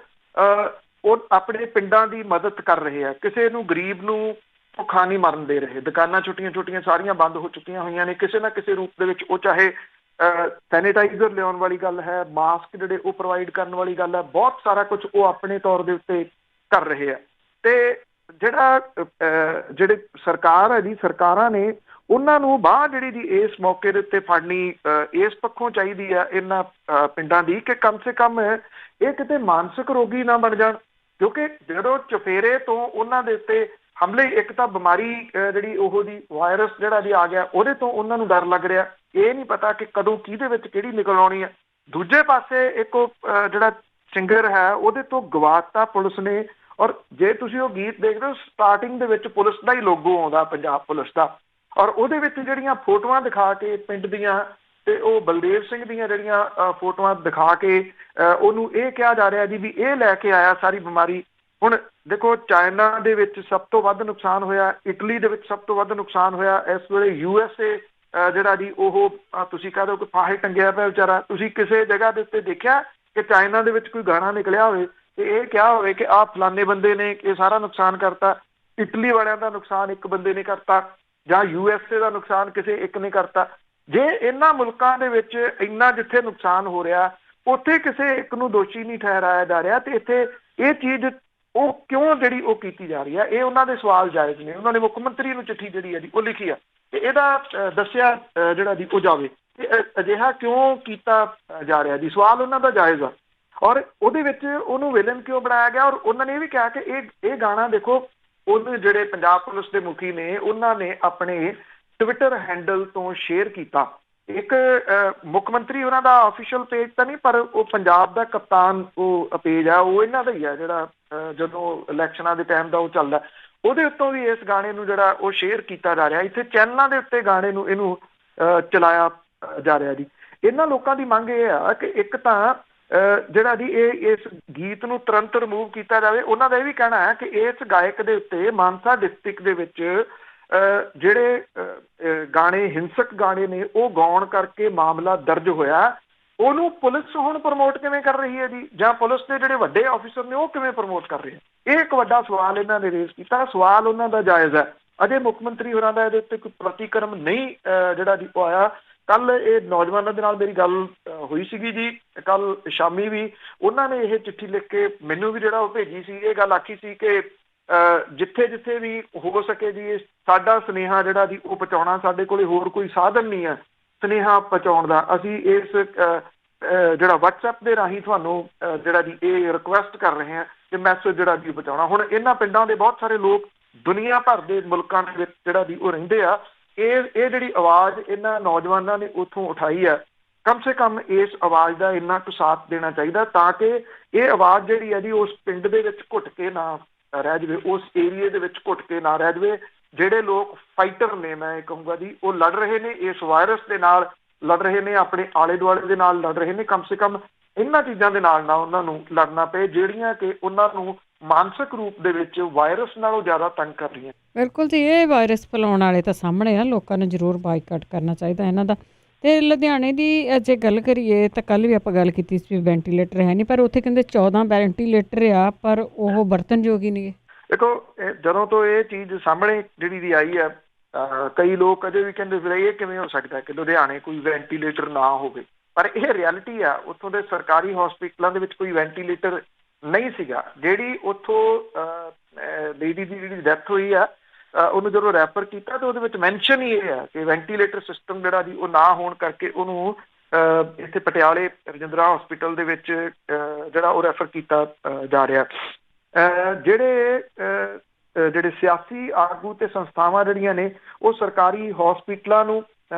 S2: ਆਪਣੇ ਪਿੰਡਾਂ ਦੀ ਮਦਦ ਕਰ ਰਹੇ ਆ। ਕਿਸੇ ਨੂੰ ਗਰੀਬ ਨੂੰ ਭੁੱਖਾ ਨਹੀਂ ਮਰਨ ਦੇ ਰਹੇ। ਦੁਕਾਨਾਂ ਛੋਟੀਆਂ ਸਾਰੀਆਂ ਬੰਦ ਹੋ ਚੁੱਕੀਆਂ ਹੋਈਆਂ ਨੇ ਕਿਸੇ ਨਾ ਕਿਸੇ ਰੂਪ ਦੇ ਵਿੱਚ। ਉਹ ਚਾਹੇ ਸੈਨੀਟਾਈਜ਼ਰ ਲਿਆਉਣ ਵਾਲੀ ਗੱਲ ਹੈ, ਮਾਸਕ ਜਿਹੜੇ ਉਹ ਪ੍ਰੋਵਾਈਡ ਕਰਨ ਵਾਲੀ ਗੱਲ ਹੈ, ਬਹੁਤ ਸਾਰਾ ਕੁਝ ਉਹ ਆਪਣੇ ਤੌਰ ਦੇ ਉੱਤੇ ਕਰ ਰਹੇ ਆ। ਤੇ ਜਿਹੜੇ ਸਰਕਾਰ ਹੈ ਜੀ, ਸਰਕਾਰਾਂ ਨੇ ਉਹਨਾਂ ਨੂੰ ਬਾਂਹ ਜਿਹੜੀ ਜੀ ਇਸ ਮੌਕੇ ਦੇ ਉੱਤੇ ਫੜਨੀ ਇਸ ਪੱਖੋਂ ਚਾਹੀਦੀ ਆ ਇਹਨਾਂ ਪਿੰਡਾਂ ਦੀ ਕਿ ਕਮ ਸੇ ਕਮ ਇਹ ਕਿਤੇ ਮਾਨਸਿਕ ਰੋਗੀ ਨਾ ਬਣ ਜਾਣ। ਕਿਉਂਕਿ ਜਦੋਂ ਚੁਫੇਰੇ ਤੋਂ ਉਹਨਾਂ ਦੇ ਉੱਤੇ ਹਮਲੇ, ਇੱਕ ਤਾਂ ਬਿਮਾਰੀ ਜਿਹੜੀ ਉਹੋ ਜੀ ਵਾਇਰਸ ਜਿਹੜਾ ਜੀ ਆ ਗਿਆ, ਉਹਦੇ ਤੋਂ ਉਹਨਾਂ ਨੂੰ ਡਰ ਲੱਗ ਰਿਹਾ। ਇਹ ਨਹੀਂ ਪਤਾ ਕਿ ਕਦੋਂ ਕਿਹਦੇ ਵਿੱਚ ਕਿਹੜੀ ਨਿਕਲ ਆਉਣੀ ਹੈ। ਦੂਜੇ ਪਾਸੇ ਇੱਕ ਜਿਹੜਾ ਸਿੰਗਰ ਹੈ ਉਹਦੇ ਤੋਂ ਗਵਾਤਾ ਪੁਲਿਸ ਨੇ। ਔਰ ਜੇ ਤੁਸੀਂ ਉਹ ਗੀਤ ਦੇਖਦੇ ਹੋ, ਸਟਾਰਟਿੰਗ ਦੇ ਵਿੱਚ ਪੁਲਿਸ ਦਾ ਹੀ ਲੋਗੋ ਆਉਂਦਾ, ਪੰਜਾਬ ਪੁਲਿਸ ਦਾ, ਔਰ ਉਹਦੇ ਵਿੱਚ ਜਿਹੜੀਆਂ ਫੋਟੋਆਂ ਦਿਖਾ ਕੇ ਪਿੰਡ ਦੀਆਂ ਤੇ ਉਹ ਬਲਦੇਵ ਸਿੰਘ ਦੀਆਂ ਜਿਹੜੀਆਂ ਫੋਟੋਆਂ ਦਿਖਾ ਕੇ ਉਹਨੂੰ ਇਹ ਕਿਹਾ ਜਾ ਰਿਹਾ ਜੀ ਵੀ ਇਹ ਲੈ ਕੇ ਆਇਆ ਸਾਰੀ ਬਿਮਾਰੀ। ਹੁਣ ਦੇਖੋ ਚਾਈਨਾ ਦੇ ਵਿੱਚ ਸਭ ਤੋਂ ਵੱਧ ਨੁਕਸਾਨ ਹੋਇਆ, ਇਟਲੀ ਦੇ ਵਿੱਚ ਸਭ ਤੋਂ ਵੱਧ ਨੁਕਸਾਨ ਹੋਇਆ। ਇਸ ਵੇਲੇ USA ਜਿਹੜਾ ਜੀ ਉਹ ਤੁਸੀਂ ਕਹਿ ਦਿਓ ਕਿ ਫਾਹੇ ਟੰਗਿਆ ਪਿਆ ਵਿਚਾਰਾ। ਤੁਸੀਂ ਕਿਸੇ ਜਗ੍ਹਾ ਦੇ ਉੱਤੇ ਦੇਖਿਆ ਕਿ ਚਾਈਨਾ ਦੇ ਵਿੱਚ ਕੋਈ ਗਾਣਾ ਨਿਕਲਿਆ ਹੋਵੇ ਤੇ ਇਹ ਕਿਹਾ ਹੋਵੇ ਕਿ ਆਹ ਫਲਾਨੇ ਬੰਦੇ ਨੇ ਇਹ ਸਾਰਾ ਨੁਕਸਾਨ ਕਰਤਾ। ਇਟਲੀ ਵਾਲਿਆਂ ਦਾ ਨੁਕਸਾਨ ਇੱਕ ਬੰਦੇ ਨੇ ਕਰਤਾ ਜਾਂ USA ਦਾ ਨੁਕਸਾਨ ਕਿਸੇ ਇੱਕ ਨੇ ਕਰਤਾ। ਜੇ ਇਹਨਾਂ ਮੁਲਕਾਂ ਦੇ ਵਿੱਚ ਇੰਨਾ ਜਿੱਥੇ ਨੁਕਸਾਨ ਹੋ ਰਿਹਾ, ਉੱਥੇ ਕਿਸੇ ਇੱਕ ਨੂੰ ਦੋਸ਼ੀ ਨਹੀਂ ਠਹਿਰਾਇਆ ਜਾ ਰਿਹਾ ਤੇ ਇੱਥੇ ਇਹ ਚੀਜ਼ ਉਹ ਕਿਉਂ ਜਿਹੜੀ ਉਹ ਕੀਤੀ ਜਾ ਰਹੀ ਹੈ, ਇਹ ਉਹਨਾਂ ਦੇ ਸਵਾਲ ਜਾਇਜ਼ ਨੇ। ਉਹਨਾਂ ਨੇ ਮੁੱਖ ਮੰਤਰੀ ਨੂੰ ਚਿੱਠੀ ਜਿਹੜੀ ਹੈ ਜੀ ਉਹ ਲਿਖੀ ਆ ਤੇ ਇਹਦਾ ਦੱਸਿਆ ਜਿਹੜਾ ਜੀ ਉਹ ਜਾਵੇ ਕਿ ਅਜਿਹਾ ਕਿਉਂ ਕੀਤਾ ਜਾ ਰਿਹਾ ਜੀ। ਸਵਾਲ ਉਹਨਾਂ ਦਾ ਜਾਇਜ਼ ਆ ਔਰ ਉਹਦੇ ਵਿੱਚ ਉਹਨੂੰ ਵਿਲਨ ਕਿਉਂ ਬਣਾਇਆ ਗਿਆ। ਔਰ ਉਹਨਾਂ ਨੇ ਇਹ ਵੀ ਕਿਹਾ ਕਿ ਇਹ ਗਾਣਾ ਦੇਖੋ, ਉਹਨੂੰ ਜਿਹੜੇ ਪੰਜਾਬ ਪੁਲਿਸ ਦੇ ਮੁਖੀ ਨੇ ਉਹਨਾਂ ਨੇ ਆਪਣੇ ਟਵਿੱਟਰ ਹੈਂਡਲ ਤੋਂ ਸ਼ੇਅਰ ਕੀਤਾ। ਇੱਕ ਮੁੱਖ ਮੰਤਰੀ ਉਹਨਾਂ ਦਾ ਆਫੀਸ਼ੀਅਲ ਪੇਜ ਤਾਂ ਨਹੀਂ, ਪਰ ਉਹ ਪੰਜਾਬ ਦਾ ਕਪਤਾਨ ਉਹ ਪੇਜ ਆ, ਉਹ ਇਹਨਾਂ ਦਾ ਹੀ ਆ ਜਿਹੜਾ ਜਦੋਂ ਇਲੈਕਸ਼ਨਾਂ ਦੇ ਟਾਈਮ ਦਾ ਉਹ ਚੱਲਦਾ, ਉਹਦੇ ਉੱਤੋਂ ਵੀ ਇਸ ਗਾਣੇ ਨੂੰ ਜਿਹੜਾ ਉਹ ਸ਼ੇਅਰ ਕੀਤਾ ਜਾ ਰਿਹਾ। ਇੱਥੇ ਚੈਨਲਾਂ ਦੇ ਉੱਤੇ ਗਾਣੇ ਨੂੰ ਇਹਨੂੰ ਚਲਾਇਆ ਜਾ ਰਿਹਾ ਜੀ। ਇਹਨਾਂ ਲੋਕਾਂ ਦੀ ਮੰਗ ਇਹ ਆ ਕਿ ਇੱਕ ਤਾਂ ਜਿਹੜਾ ਜੀ ਇਸ ਗੀਤ ਨੂੰ ਤੁਰੰਤ ਰਿਮੂਵ ਕੀਤਾ ਜਾਵੇ। ਉਹਨਾਂ ਦਾ ਇਹ ਵੀ ਕਹਿਣਾ ਹੈ ਕਿ ਇਸ ਗਾਇਕ ਦੇ ਉੱਤੇ ਮਾਨਸਾ ਡਿਸਟ੍ਰਿਕਟ ਦੇ ਵਿੱਚ ਜਿਹੜੇ ਗਾਣੇ ਹਿੰਸਕ ਗਾਣੇ ਨੇ ਉਹ ਗਾਉਣ ਕਰਕੇ ਮਾਮਲਾ ਦਰਜ ਹੋਇਆ। ਉਹਨੂੰ ਪੁਲਿਸ ਹੁਣ ਪ੍ਰਮੋਟ ਕਿਵੇਂ ਕਰ ਰਹੀ ਹੈ ਜੀ, ਜਾਂ ਪੁਲਿਸ ਦੇ ਜਿਹੜੇ ਵੱਡੇ ਆਫੀਸਰ ਨੇ ਉਹ ਕਿਵੇਂ ਪ੍ਰਮੋਟ ਕਰ ਰਹੇ ਆ। ਇਹ ਇੱਕ ਵੱਡਾ ਸਵਾਲ ਇਹਨਾਂ ਨੇ ਰੇਜ਼ ਕੀਤਾ। ਸਵਾਲ ਉਹਨਾਂ ਦਾ ਜਾਇਜ਼ ਹੈ। ਅਜੇ ਮੁੱਖ ਮੰਤਰੀ ਹੋਰਾਂ ਦਾ ਇਹਦੇ ਉੱਤੇ ਕੋਈ ਪ੍ਰਤੀਕਰਮ ਨਹੀਂ ਜਿਹੜਾ ਜੀ ਉਹ ਆਇਆ। ਕੱਲ ਇਹ ਨੌਜਵਾਨਾਂ ਦੇ ਨਾਲ ਮੇਰੀ ਗੱਲ ਹੋਈ ਸੀਗੀ ਜੀ, ਕੱਲ ਸ਼ਾਮੀ ਵੀ ਉਹਨਾਂ ਨੇ ਇਹ ਚਿੱਠੀ ਲਿਖ ਕੇ ਮੈਨੂੰ ਵੀ ਜਿਹੜਾ ਉਹ ਭੇਜੀ ਸੀ। ਇਹ ਗੱਲ ਆਖੀ ਸੀ ਕਿ ਜਿੱਥੇ ਜਿੱਥੇ ਵੀ ਹੋ ਸਕੇ ਜੀ ਸਾਡਾ ਸੁਨੇਹਾ ਜਿਹੜਾ ਜੀ ਉਹ ਪਹੁੰਚਾਉਣਾ, ਸਾਡੇ ਕੋਲ ਹੋਰ ਕੋਈ ਸਾਧਨ ਨਹੀਂ ਹੈ ਸੁਨੇਹਾ ਪਹੁੰਚਾਉਣ ਦਾ। ਅਸੀਂ ਇਸ ਜਿਹੜਾ WhatsApp ਦੇ ਰਾਹੀਂ ਤੁਹਾਨੂੰ ਜਿਹੜਾ ਜੀ ਇਹ ਰਿਕੁਐਸਟ ਕਰ ਰਹੇ ਹਾਂ ਕਿ ਮੈਸੇਜ ਜਿਹੜਾ ਜੀ ਪਹੁੰਚਾਉਣਾ। ਹੁਣ ਇਹਨਾਂ ਪਿੰਡਾਂ ਦੇ ਬਹੁਤ ਸਾਰੇ ਲੋਕ ਦੁਨੀਆ ਭਰ ਦੇ ਮੁਲਕਾਂ ਦੇ ਵਿੱਚ ਜਿਹੜਾ ਜੀ ਉਹ ਰਹਿੰਦੇ ਆ। ਇਹ ਜਿਹੜੀ ਆਵਾਜ਼ ਇਹਨਾਂ ਨੌਜਵਾਨਾਂ ਨੇ ਉੱਥੋਂ ਉਠਾਈ ਹੈ, ਕਮ ਸੇ ਕਮ ਇਸ ਆਵਾਜ਼ ਦਾ ਇੰਨਾ ਕੁ ਸਾਥ ਦੇਣਾ ਚਾਹੀਦਾ ਤਾਂ ਕਿ ਇਹ ਆਵਾਜ਼ ਜਿਹੜੀ ਹੈ ਜੀ ਉਸ ਪਿੰਡ ਦੇ ਵਿੱਚ ਘੁੱਟ ਕੇ ਨਾ ਰਹਿ ਜਾਵੇ, ਉਸ ਏਰੀਏ ਦੇ ਵਿੱਚ ਘੁੱਟ ਕੇ ਨਾ ਰਹਿ ਜਾਵੇ। ਜਿਹੜੇ ਲੋਕ ਫਾਈਟਰ ਨੇ, ਮੈਂ ਕਹੂੰਗਾ ਜੀ, ਉਹ ਲੜ ਰਹੇ ਨੇ ਇਸ ਵਾਇਰਸ ਦੇ ਨਾਲ, ਲੜ ਰਹੇ ਨੇ ਆਪਣੇ ਆਲੇ ਦੁਆਲੇ ਦੇ ਨਾਲ ਲੜ ਰਹੇ ਨੇ। ਕਮ ਸੇ ਕਮ ਇਹਨਾਂ ਚੀਜ਼ਾਂ ਦੇ ਨਾਲ ਨਾ ਉਹਨਾਂ ਨੂੰ ਲੜਨਾ ਪਏ ਜਿਹੜੀਆਂ ਕਿ ਉਹਨਾਂ ਨੂੰ ਮਾਨਸਿਕ ਰੂਪ ਦੇ ਵਿੱਚ ਵਾਇਰਸ ਨਾਲੋਂ ਜ਼ਿਆਦਾ ਤੰਗ ਕਰ ਰਹੀਆਂ।
S1: ਬਿਲਕੁਲ ਜੀ, ਇਹ ਵਾਇਰਸ ਫੈਲਾਉਣ ਵਾਲੇ ਤਾਂ ਸਾਹਮਣੇ ਆ, ਲੋਕਾਂ ਨੂੰ ਜ਼ਰੂਰ ਬਾਈਕਾਟ ਕਰਨਾ ਚਾਹੀਦਾ ਇਹਨਾਂ ਦਾ। ਅਤੇ ਲੁਧਿਆਣੇ ਦੀ ਜੇ ਗੱਲ ਕਰੀਏ ਤਾਂ ਕੱਲ੍ਹ ਵੀ ਆਪਾਂ ਗੱਲ ਕੀਤੀ ਸੀ ਵੀ ਵੈਂਟੀਲੇਟਰ ਹੈ ਨਹੀਂ, ਪਰ ਉੱਥੇ ਕਹਿੰਦੇ 14 ਵੈਂਟੀਲੇਟਰ ਆ ਪਰ ਉਹ ਵਰਤਨਯੋਗ ਹੀ ਨਹੀਂ।
S2: ਦੇਖੋ ਜਦੋਂ ਤੋਂ ਇਹ ਚੀਜ਼ ਸਾਹਮਣੇ ਜਿਹੜੀ ਦੀ ਆਈ ਹੈ, ਕਈ ਲੋਕ ਅਜੇ ਵੀ ਕਹਿੰਦੇ ਫਿਰ ਇਹ ਕਿਵੇਂ ਹੋ ਸਕਦਾ ਕਿ ਲੁਧਿਆਣੇ ਕੋਈ ਵੈਂਟੀਲੇਟਰ ਨਾ ਹੋਵੇ, ਪਰ ਇਹ ਰਿਐਲਿਟੀ ਆ। ਉੱਥੋਂ ਦੇ ਸਰਕਾਰੀ ਹਸਪੀਟਲਾਂ ਦੇ ਵਿੱਚ ਕੋਈ ਵੈਂਟੀਲੇਟਰ ਨਹੀਂ ਸੀਗਾ। ਜਿਹੜੀ ਉੱਥੋਂ ਲੇਡੀ ਦੀ ਜਿਹੜੀ ਡੈਥ ਹੋਈ ਆ, ਉਹਨੂੰ ਜਦੋਂ ਰੈਫਰ ਕੀਤਾ ਤਾਂ ਉਹਦੇ ਵਿੱਚ ਮੈਂਸ਼ਨ ਹੀ ਇਹ ਆ ਕਿ ਵੈਂਟੀਲੇਟਰ ਸਿਸਟਮ ਜਿਹੜਾ ਜੀ ਉਹ ਨਾ ਹੋਣ ਕਰਕੇ ਉਹਨੂੰ ਇੱਥੇ ਪਟਿਆਲੇ ਰਜਿੰਦਰਾ ਹਸਪੀਟਲ ਦੇ ਵਿੱਚ ਜਿਹੜਾ ਉਹ ਰੈਫਰ ਕੀਤਾ ਜਾ ਰਿਹਾ। ਜਿਹੜੇ ਸਿਆਸੀ ਆਗੂ ਤੇ ਸੰਸਥਾਵਾਂ ਜਿਹੜੀਆਂ ਨੇ ਉਹ ਸਰਕਾਰੀ ਹਸਪੀਟਲਾਂ ਨੂੰ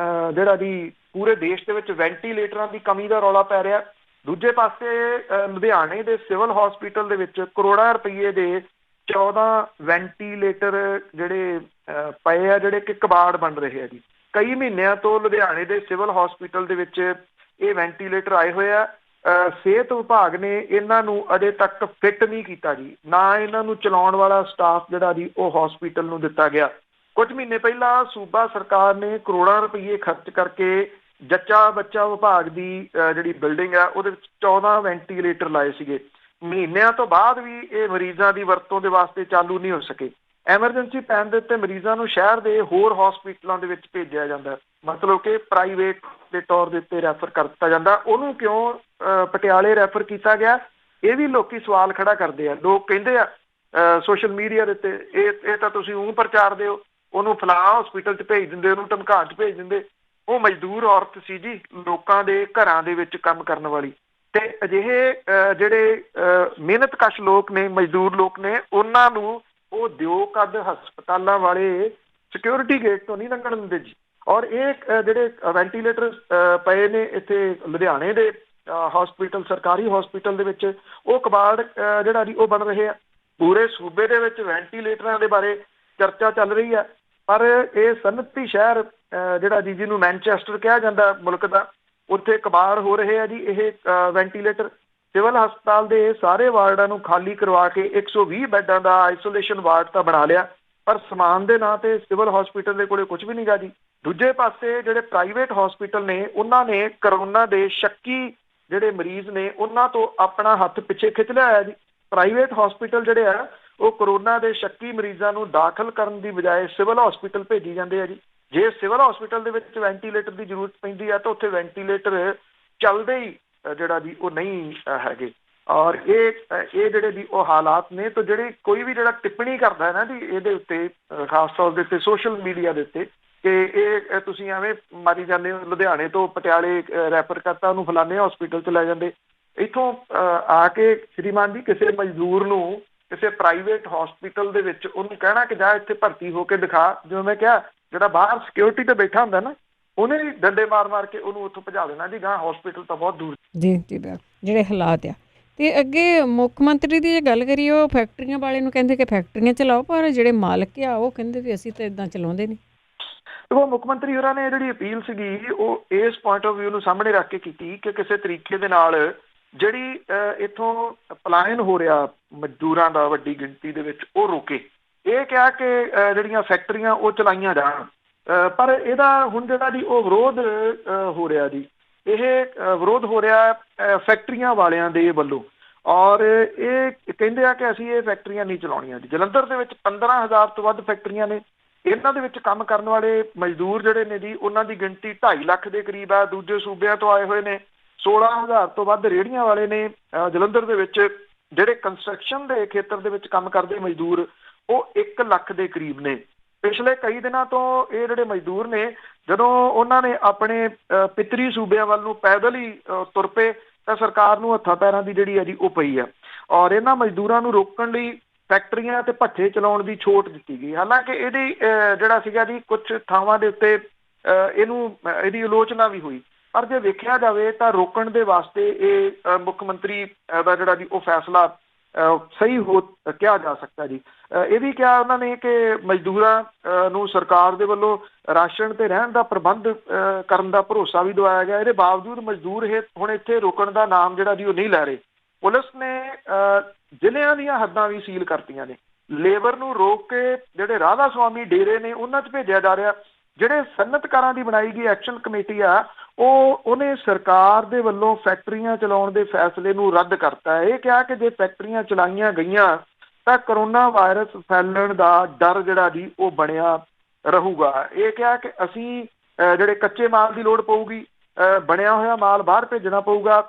S2: ਜਿਹੜਾ ਜੀ ਪੂਰੇ ਦੇਸ਼ ਦੇ ਵਿੱਚ ਵੈਂਟੀਲੇਟਰਾਂ ਦੀ ਕਮੀ ਦਾ ਰੌਲਾ ਪੈ ਰਿਹਾ। ਦੂਜੇ ਪਾਸੇ ਲੁਧਿਆਣੇ ਦੇ ਸਿਵਲ ਹਸਪੀਟਲ ਦੇ ਵਿੱਚ ਕਰੋੜਾਂ ਰੁਪਈਏ ਦੇ 14 ਵੈਂਟੀਲੇਟਰ ਜਿਹੜੇ ਪਏ ਆ, ਜਿਹੜੇ ਕਿ ਕਬਾੜ ਬਣ ਰਹੇ ਆ ਜੀ। ਕਈ ਮਹੀਨਿਆਂ ਤੋਂ ਲੁਧਿਆਣੇ ਦੇ ਸਿਵਲ ਹਸਪੀਟਲ ਦੇ ਵਿੱਚ ਇਹ ਵੈਂਟੀਲੇਟਰ ਆਏ ਹੋਏ ਆ। ਸਿਹਤ ਵਿਭਾਗ ਨੇ ਇਹਨਾਂ ਨੂੰ ਅਜੇ ਤੱਕ ਫਿੱਟ ਨਹੀਂ ਕੀਤਾ ਜੀ, ਨਾ ਇਹਨਾਂ ਨੂੰ ਚਲਾਉਣ ਵਾਲਾ ਸਟਾਫ ਜਿਹੜਾ ਜੀ ਉਹ ਹਸਪੀਟਲ ਨੂੰ ਦਿੱਤਾ ਗਿਆ। ਕੁਝ ਮਹੀਨੇ ਪਹਿਲਾਂ ਸੂਬਾ ਸਰਕਾਰ ਨੇ ਕਰੋੜਾਂ ਰੁਪਈਏ ਖਰਚ ਕਰਕੇ ਜੱਚਾ ਬੱਚਾ ਵਿਭਾਗ ਦੀ ਜਿਹੜੀ ਬਿਲਡਿੰਗ ਆ ਉਹਦੇ ਵਿੱਚ 14 ਵੈਂਟੀਲੇਟਰ ਲਾਏ ਸੀਗੇ। ਮਹੀਨਿਆਂ ਤੋਂ ਬਾਅਦ ਵੀ ਇਹ ਮਰੀਜ਼ਾਂ ਦੀ ਵਰਤੋਂ ਦੇ ਵਾਸਤੇ ਚਾਲੂ ਨਹੀਂ ਹੋ ਸਕੇ। ਐਮਰਜੈਂਸੀ ਪੈਣ ਦੇ ਉੱਤੇ ਮਰੀਜ਼ਾਂ ਨੂੰ ਸ਼ਹਿਰ ਦੇ ਹੋਰ ਹਸਪੀਟਲਾਂ ਦੇ ਵਿੱਚ ਭੇਜਿਆ ਜਾਂਦਾ, ਮਤਲਬ ਕਿ ਪ੍ਰਾਈਵੇਟ ਦੇ ਤੌਰ ਦੇ ਉੱਤੇ ਰੈਫਰ ਕਰ ਦਿੱਤਾ ਜਾਂਦਾ। ਉਹਨੂੰ ਕਿਉਂ ਪਟਿਆਲੇ ਰੈਫਰ ਕੀਤਾ ਗਿਆ, ਇਹ ਵੀ ਲੋਕੀ ਸਵਾਲ ਖੜਾ ਕਰਦੇ ਆ। ਲੋਕ ਕਹਿੰਦੇ ਆ ਸੋਸ਼ਲ ਮੀਡੀਆ ਦੇ ਉੱਤੇ ਇਹ ਤਾਂ ਤੁਸੀਂ ਊਂ ਪ੍ਰਚਾਰ ਦਿਓ, ਉਹਨੂੰ ਫਲਾਣਾ ਹਸਪੀਟਲ 'ਚ ਭੇਜ ਦਿੰਦੇ, ਉਹਨੂੰ ਧਮਕਾਉਣ 'ਚ ਭੇਜ ਦਿੰਦੇ। ਉਹ ਮਜ਼ਦੂਰ ਔਰਤ ਸੀ ਜੀ, ਲੋਕਾਂ ਦੇ ਘਰਾਂ ਦੇ ਵਿੱਚ ਕੰਮ ਕਰਨ ਵਾਲੀ। ਤੇ ਅਜਿਹੇ ਜਿਹੜੇ ਮਿਹਨਤਕਸ਼ ਲੋਕ ਨੇ, ਮਜ਼ਦੂਰ ਲੋਕ ਨੇ, ਉਹਨਾਂ ਨੂੰ ਉਹ ਦਿਓ ਕੱਦ ਹਸਪਤਾਲਾਂ ਵਾਲੇ ਸਿਕਿਉਰਿਟੀ ਗੇਟ ਤੋਂ ਨਹੀਂ ਲੰਘਣ ਦਿੰਦੇ ਜੀ। ਔਰ ਇਹ ਜਿਹੜੇ ਵੈਂਟੀਲੇਟਰ ਪਏ ਨੇ ਇੱਥੇ ਲੁਧਿਆਣੇ ਦੇ ਹਸਪੀਟਲ, ਸਰਕਾਰੀ ਹਸਪੀਟਲ ਦੇ ਵਿੱਚ, ਉਹ ਕਬਾੜ ਜਿਹੜਾ ਜੀ ਉਹ ਬਣ ਰਹੇ ਆ। ਪੂਰੇ ਸੂਬੇ ਦੇ ਵਿੱਚ ਵੈਂਟੀਲੇਟਰਾਂ ਦੇ ਬਾਰੇ ਚਰਚਾ ਚੱਲ ਰਹੀ ਆ, ਪਰ ਇਹ ਸਨਅਤੀ ਸ਼ਹਿਰ ਜਿਹੜਾ ਜੀ ਜਿਹਨੂੰ ਮੈਨਚੈਸਟਰ ਕਿਹਾ ਜਾਂਦਾ ਮੁਲਕ ਦਾ, ਉੱਥੇ ਕਬਾੜ ਹੋ ਰਹੇ ਆ ਜੀ ਇਹ ਵੈਂਟੀਲੇਟਰ। ਸਿਵਲ ਹਸਪਤਾਲ ਦੇ ਸਾਰੇ ਵਾਰਡਾਂ ਨੂੰ ਖਾਲੀ ਕਰਵਾ ਕੇ 120 ਬੈੱਡਾਂ ਦਾ ਆਈਸੋਲੇਸ਼ਨ ਵਾਰਡ ਤਾਂ ਬਣਾ ਲਿਆ, ਪਰ ਸਮਾਨ ਦੇ ਨਾਂ ਤੇ ਸਿਵਲ ਹਸਪੀਟਲ ਦੇ ਕੋਲੇ ਕੁਝ ਵੀ ਨਹੀਂ ਗਾ ਜੀ। ਦੂਜੇ ਪਾਸੇ ਜਿਹੜੇ ਪ੍ਰਾਈਵੇਟ ਹਸਪੀਟਲ ਨੇ ਉਹਨਾਂ ਨੇ ਕਰੋਨਾ ਦੇ ਸ਼ੱਕੀ ਜਿਹੜੇ ਮਰੀਜ਼ ਨੇ ਉਹਨਾਂ ਤੋਂ ਆਪਣਾ ਹੱਥ ਪਿੱਛੇ ਖਿੱਚ ਲਿਆ ਹੈ ਜੀ। ਪ੍ਰਾਈਵੇਟ ਹਸਪੀਟਲ ਜਿਹੜੇ ਆ ਉਹ ਕਰੋਨਾ ਦੇ ਸ਼ੱਕੀ ਮਰੀਜ਼ਾਂ ਨੂੰ ਦਾਖਲ ਕਰਨ ਦੀ ਬਜਾਏ ਸਿਵਲ ਹਸਪੀਟਲ ਭੇਜੀ ਜਾਂਦੇ ਆ ਜੀ। ਜੇ ਸਿਵਲ ਹਸਪੀਟਲ ਦੇ ਵਿੱਚ ਵੈਂਟੀਲੇਟਰ ਦੀ ਜ਼ਰੂਰਤ ਪੈਂਦੀ ਆ ਤਾਂ ਉੱਥੇ ਵੈਂਟੀਲੇਟਰ ਚੱਲਦੇ ਹੀ ਜਿਹੜਾ ਜੀ ਉਹ ਨਹੀਂ ਹੈਗੇ। ਔਰ ਇਹ ਜਿਹੜੇ ਜੀ ਉਹ ਹਾਲਾਤ ਨੇ। ਤਾਂ ਜਿਹੜੇ ਕੋਈ ਵੀ ਜਿਹੜਾ ਟਿੱਪਣੀ ਕਰਦਾ ਹੈ ਨਾ ਜੀ ਇਹਦੇ ਉੱਤੇ, ਖਾਸ ਤੌਰ ਦੇ ਉੱਤੇ ਸੋਸ਼ਲ ਮੀਡੀਆ ਦੇ ਉੱਤੇ, ਕਿ ਇਹ ਤੁਸੀਂ ਐਵੇਂ ਮਾਰੀ ਜਾਂਦੇ ਹੋ, ਲੁਧਿਆਣੇ ਤੋਂ ਪਟਿਆਲੇ ਰੈਫਰ ਕਰਤਾ, ਉਹਨੂੰ ਫਲਾਣੇ ਹਸਪੀਟਲ 'ਚ ਲੈ ਜਾਂਦੇ। ਇੱਥੋਂ ਆ ਕੇ ਸ਼੍ਰੀਮਾਨ ਜੀ ਕਿਸੇ ਮਜ਼ਦੂਰ ਨੂੰ ਕਿਸੇ ਪ੍ਰਾਈਵੇਟ ਹਸਪੀਟਲ ਦੇ ਵਿੱਚ ਉਹਨੂੰ ਕਹਿਣਾ ਕਿ ਜਾ ਇੱਥੇ ਭਰਤੀ ਹੋ ਕੇ ਦਿਖਾ, ਜਿਵੇਂ ਮੈਂ ਕਿਹਾ ਜਿਹੜਾ ਬਾਹਰ ਸਿਕਿਉਰਿਟੀ ਤੇ ਬੈਠਾ ਹੁੰਦਾ ਨਾ, ਉਹਨੇ ਵੀ ਡੰਡੇ ਮਾਰ ਕੇ ਉਹਨੂੰ ਉੱਥੋਂ ਭਜਾ ਦੇਣਾ ਜੀ, ਗਾਂ ਹਸਪੀਟਲ ਤਾਂ ਬਹੁਤ ਦੂਰ।
S1: ਜੀ ਜੀ ਜਿਹੜੇ ਹਾਲਾਤ ਆ। ਤੇ ਅੱਗੇ ਮੁੱਖ ਮੰਤਰੀ ਦੀ ਜੇ ਗੱਲ ਕਰੀਏ, ਉਹ ਫੈਕਟਰੀਆਂ ਵਾਲੇ ਨੂੰ ਕਹਿੰਦੇ ਕਿ ਫੈਕਟਰੀਆਂ ਚਲਾਓ, ਪਰ ਜਿਹੜੇ ਮਾਲਕ ਆ ਉਹ ਕਹਿੰਦੇ ਵੀ ਅਸੀਂ ਤਾਂ ਇਦਾਂ ਚਲਾਉਂਦੇ ਨਹੀਂ।
S2: ਉਹ ਮੁੱਖ ਮੰਤਰੀ ਹੋਰਾਂ ਨੇ ਜਿਹੜੀ ਅਪੀਲ ਸੀਗੀ ਉਹ ਇਸ ਪੁਆਇੰਟ ਆਫ ਵਿਊ ਨੂੰ ਸਾਹਮਣੇ ਰੱਖ ਕੇ ਕੀਤੀ ਕਿ ਕਿਸੇ ਤਰੀਕੇ ਦੇ ਨਾਲ ਜਿਹੜੀ ਇੱਥੋਂ ਪਲਾਇਨ ਹੋ ਰਿਹਾ ਮਜ਼ਦੂਰਾਂ ਦਾ ਵੱਡੀ ਗਿਣਤੀ ਦੇ ਵਿੱਚ, ਉਹ ਰੋਕੇ। ਇਹ ਕਿਹਾ ਕਿ ਜਿਹੜੀਆਂ ਫੈਕਟਰੀਆਂ ਉਹ ਚਲਾਈਆਂ ਜਾਣ, ਪਰ ਇਹਦਾ ਹੁਣ ਜਿਹੜਾ ਜੀ ਉਹ ਵਿਰੋਧ ਹੋ ਰਿਹਾ ਜੀ। ਇਹ ਵਿਰੋਧ ਹੋ ਰਿਹਾ ਫੈਕਟਰੀਆਂ ਵਾਲਿਆਂ ਦੇ ਵੱਲੋਂ, ਔਰ ਇਹ ਕਹਿੰਦੇ ਆ ਕਿ ਅਸੀਂ ਇਹ ਫੈਕਟਰੀਆਂ ਨਹੀਂ ਚਲਾਉਣੀਆਂ ਜੀ। ਜਲੰਧਰ ਦੇ ਵਿੱਚ 15,000 ਤੋਂ ਵੱਧ ਫੈਕਟਰੀਆਂ ਨੇ। ਇਹਨਾਂ ਦੇ ਵਿੱਚ ਕੰਮ ਕਰਨ ਵਾਲੇ ਮਜ਼ਦੂਰ ਜਿਹੜੇ ਨੇ ਜੀ, ਉਹਨਾਂ ਦੀ ਗਿਣਤੀ 2.5 ਲੱਖ ਦੇ ਕਰੀਬ ਆ। ਦੂਜੇ ਸੂਬਿਆਂ ਤੋਂ ਆਏ ਹੋਏ ਨੇ। 16,000 ਤੋਂ ਵੱਧ ਰੇਹੜੀਆਂ ਵਾਲੇ ਨੇ ਜਲੰਧਰ ਦੇ ਵਿੱਚ। ਜਿਹੜੇ ਕੰਸਟਰਕਸ਼ਨ ਦੇ ਖੇਤਰ ਦੇ ਵਿੱਚ ਕੰਮ ਕਰਦੇ ਮਜ਼ਦੂਰ, ਉਹ 1 ਲੱਖ ਦੇ ਕਰੀਬ ਨੇ। ਪਿਛਲੇ ਕਈ ਦਿਨਾਂ ਤੋਂ ਇਹ ਜਿਹੜੇ ਮਜ਼ਦੂਰ ਨੇ, ਜਦੋਂ ਉਹਨਾਂ ਨੇ ਆਪਣੇ ਪਿਤਰੀ ਸੂਬਿਆਂ ਵੱਲ ਨੂੰ ਪੈਦਲ ਹੀ ਤੁਰ ਪਏ, ਤਾਂ ਸਰਕਾਰ ਨੂੰ ਹੱਥਾਂ ਪੈਰਾਂ ਦੀ ਜਿਹੜੀ ਹੈ ਜੀ ਉਹ ਪਈ ਆ। ਔਰ ਇਹਨਾਂ ਮਜ਼ਦੂਰਾਂ ਨੂੰ ਰੋਕਣ ਲਈ ਫੈਕਟਰੀਆਂ ਤੇ ਭੱਠੇ ਚਲਾਉਣ ਦੀ ਛੋਟ ਦਿੱਤੀ ਗਈ। ਹਾਲਾਂਕਿ ਇਹਦੀ ਜਿਹੜਾ ਸੀਗਾ ਜੀ, ਕੁਝ ਥਾਵਾਂ ਦੇ ਉੱਤੇ ਇਹਦੀ ਆਲੋਚਨਾ ਵੀ ਹੋਈ, ਪਰ ਜੇ ਵੇਖਿਆ ਜਾਵੇ ਤਾਂ ਰੋਕਣ ਦੇ ਵਾਸਤੇ ਇਹ ਮੁੱਖ ਮੰਤਰੀ ਦਾ ਜਿਹੜਾ ਜੀ ਉਹ ਫੈਸਲਾ ਸਹੀ ਹੋ ਕਿਹਾ ਜਾ ਸਕਦਾ ਜੀ। ਇਹ ਵੀ ਕਿਹਾ ਉਹਨਾਂ ਨੇ ਕਿ ਮਜ਼ਦੂਰਾਂ ਨੂੰ ਸਰਕਾਰ ਦੇ ਵੱਲੋਂ ਰਾਸ਼ਨ ਤੇ ਰਹਿਣ ਦਾ ਪ੍ਰਬੰਧ ਕਰਨ ਦਾ ਭਰੋਸਾ ਵੀ ਦਵਾਇਆ ਗਿਆ। ਇਹਦੇ ਬਾਵਜੂਦ ਮਜ਼ਦੂਰ ਇਹ ਹੁਣ ਇੱਥੇ ਰੁਕਣ ਦਾ ਨਾਮ ਜਿਹੜਾ ਜੀ ਉਹ ਨਹੀਂ ਲੈ ਰਹੇ। ਪੁਲਿਸ ਨੇ ਜ਼ਿਲ੍ਹਿਆਂ ਦੀਆਂ ਹੱਦਾਂ ਵੀ ਸੀਲ ਕਰਤੀਆਂ ਨੇ। ਲੇਬਰ ਨੂੰ ਰੋਕ ਕੇ ਜਿਹੜੇ ਰਾਧਾ ਸੁਆਮੀ ਡੇਰੇ ਨੇ ਉਹਨਾਂ 'ਚ ਭੇਜਿਆ ਜਾ ਰਿਹਾ। ਜਿਹੜੇ ਸਨਅਤਕਾਰਾਂ ਦੀ ਬਣਾਈ ਗਈ ਐਕਸ਼ਨ ਕਮੇਟੀ ਆ, ਉਹਨੇ ਸਰਕਾਰ ਦੇ ਵੱਲੋਂ ਫੈਕਟਰੀਆਂ ਚਲਾਉਣ ਦੇ ਫੈਸਲੇ ਨੂੰ ਰੱਦ ਕਰਤਾ। ਇਹ ਕਿਹਾ ਕਿ ਜੇ ਫੈਕਟਰੀਆਂ ਚਲਾਈਆਂ ਗਈਆਂ ਤਾਂ ਕਰੋਨਾ ਵਾਇਰਸ ਫੈਲਣ ਦਾ ਡਰ ਜਿਹੜਾ ਜੀ ਉਹ ਬਣਿਆ ਰਹੂਗਾ। ਇਹ ਕਿਹਾ ਕਿ ਅਸੀਂ ਜਿਹੜੇ ਕੱਚੇ ਮਾਲ ਦੀ ਲੋੜ ਪਊਗੀ, ਬਣਿਆ ਹੋਇਆ ਮਾਲ ਬਾਹਰ ਭੇਜਣਾ ਪਊਗਾ,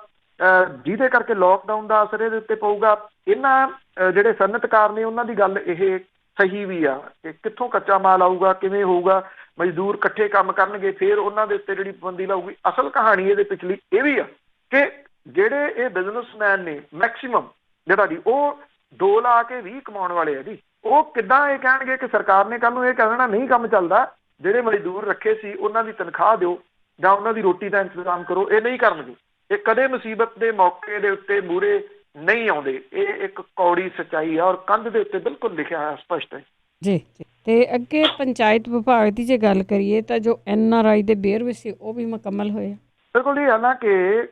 S2: ਜਿਹਦੇ ਕਰਕੇ ਲੋਕਡਾਊਨ ਦਾ ਅਸਰ ਇਹਦੇ ਉੱਤੇ ਪਊਗਾ। ਇਹਨਾਂ ਜਿਹੜੇ ਸਨਅਤਕਾਰ ਨੇ ਉਹਨਾਂ ਦੀ ਗੱਲ ਇਹ ਸਹੀ ਵੀ ਆ ਕਿ ਕਿੱਥੋਂ ਕੱਚਾ ਮਾਲ ਆਊਗਾ, ਕਿਵੇਂ ਹੋਊਗਾ, ਮਜ਼ਦੂਰ ਇਕੱਠੇ ਕੰਮ ਕਰਨਗੇ, ਫਿਰ ਉਹਨਾਂ ਦੇ ਉੱਤੇ ਜਿਹੜੀ ਪਾਬੰਦੀ ਲਾਊਗੀ। ਅਸਲ ਕਹਾਣੀ ਇਹਦੇ ਪਿਛਲੀ ਇਹ ਵੀ ਆ ਕਿ ਜਿਹੜੇ ਇਹ ਬਿਜ਼ਨਸਮੈਨ ਨੇ ਮੈਕਸੀਮਮ ਜਿਹੜਾ ਜੀ ਉਹ 2 ਲਾ ਕੇ 20 ਕਮਾਉਣ ਵਾਲੇ ਆ ਜੀ। ਉਹ ਕਿੱਦਾਂ ਇਹ ਕਹਿਣਗੇ ਕਿ ਸਰਕਾਰ ਨੇ ਕੱਲ ਨੂੰ ਇਹ ਕਹਿਣਾ ਨਹੀਂ ਕੰਮ ਚੱਲਦਾ, ਜਿਹੜੇ ਮਜ਼ਦੂਰ ਰੱਖੇ ਸੀ ਉਹਨਾਂ ਦੀ ਤਨਖਾਹ ਦਿਓ ਜਾਂ ਉਹਨਾਂ ਦੀ ਰੋਟੀ ਦਾ ਇੰਤਜ਼ਾਮ ਕਰੋ। ਇਹ ਨਹੀਂ ਕਰਨਗੇ। ਇਹ ਕਦੇ ਮੁਸੀਬਤ ਦੇ ਮੌਕੇ ਦੇ ਉੱਤੇ ਮੂਹਰੇ ਨਹੀਂ ਆਉਂਦੇ। ਇਹ ਇੱਕ ਕੌੜੀ ਸੱਚਾਈ ਆ ਔਰ ਕੰਧ ਦੇ ਉੱਤੇ ਬਿਲਕੁਲ ਲਿਖਿਆ ਹੈ, ਸਪਸ਼ਟ ਹੈ
S1: ਜੀ। ਤੇ ਅੱਗੇ ਪੰਚਾਇਤ ਵਿਭਾਗ ਦੀ ਜੇ ਗੱਲ ਕਰੀਏ ਤਾਂ ਜੋ NRI ਦੇ ਵੇਰਵੇ ਸੀ ਉਹ ਵੀ ਮੁਕੰਮਲ ਹੋਏ ਆ।
S2: ਬਿਲਕੁਲ ਜੀ। ਹਾਲਾਂਕਿ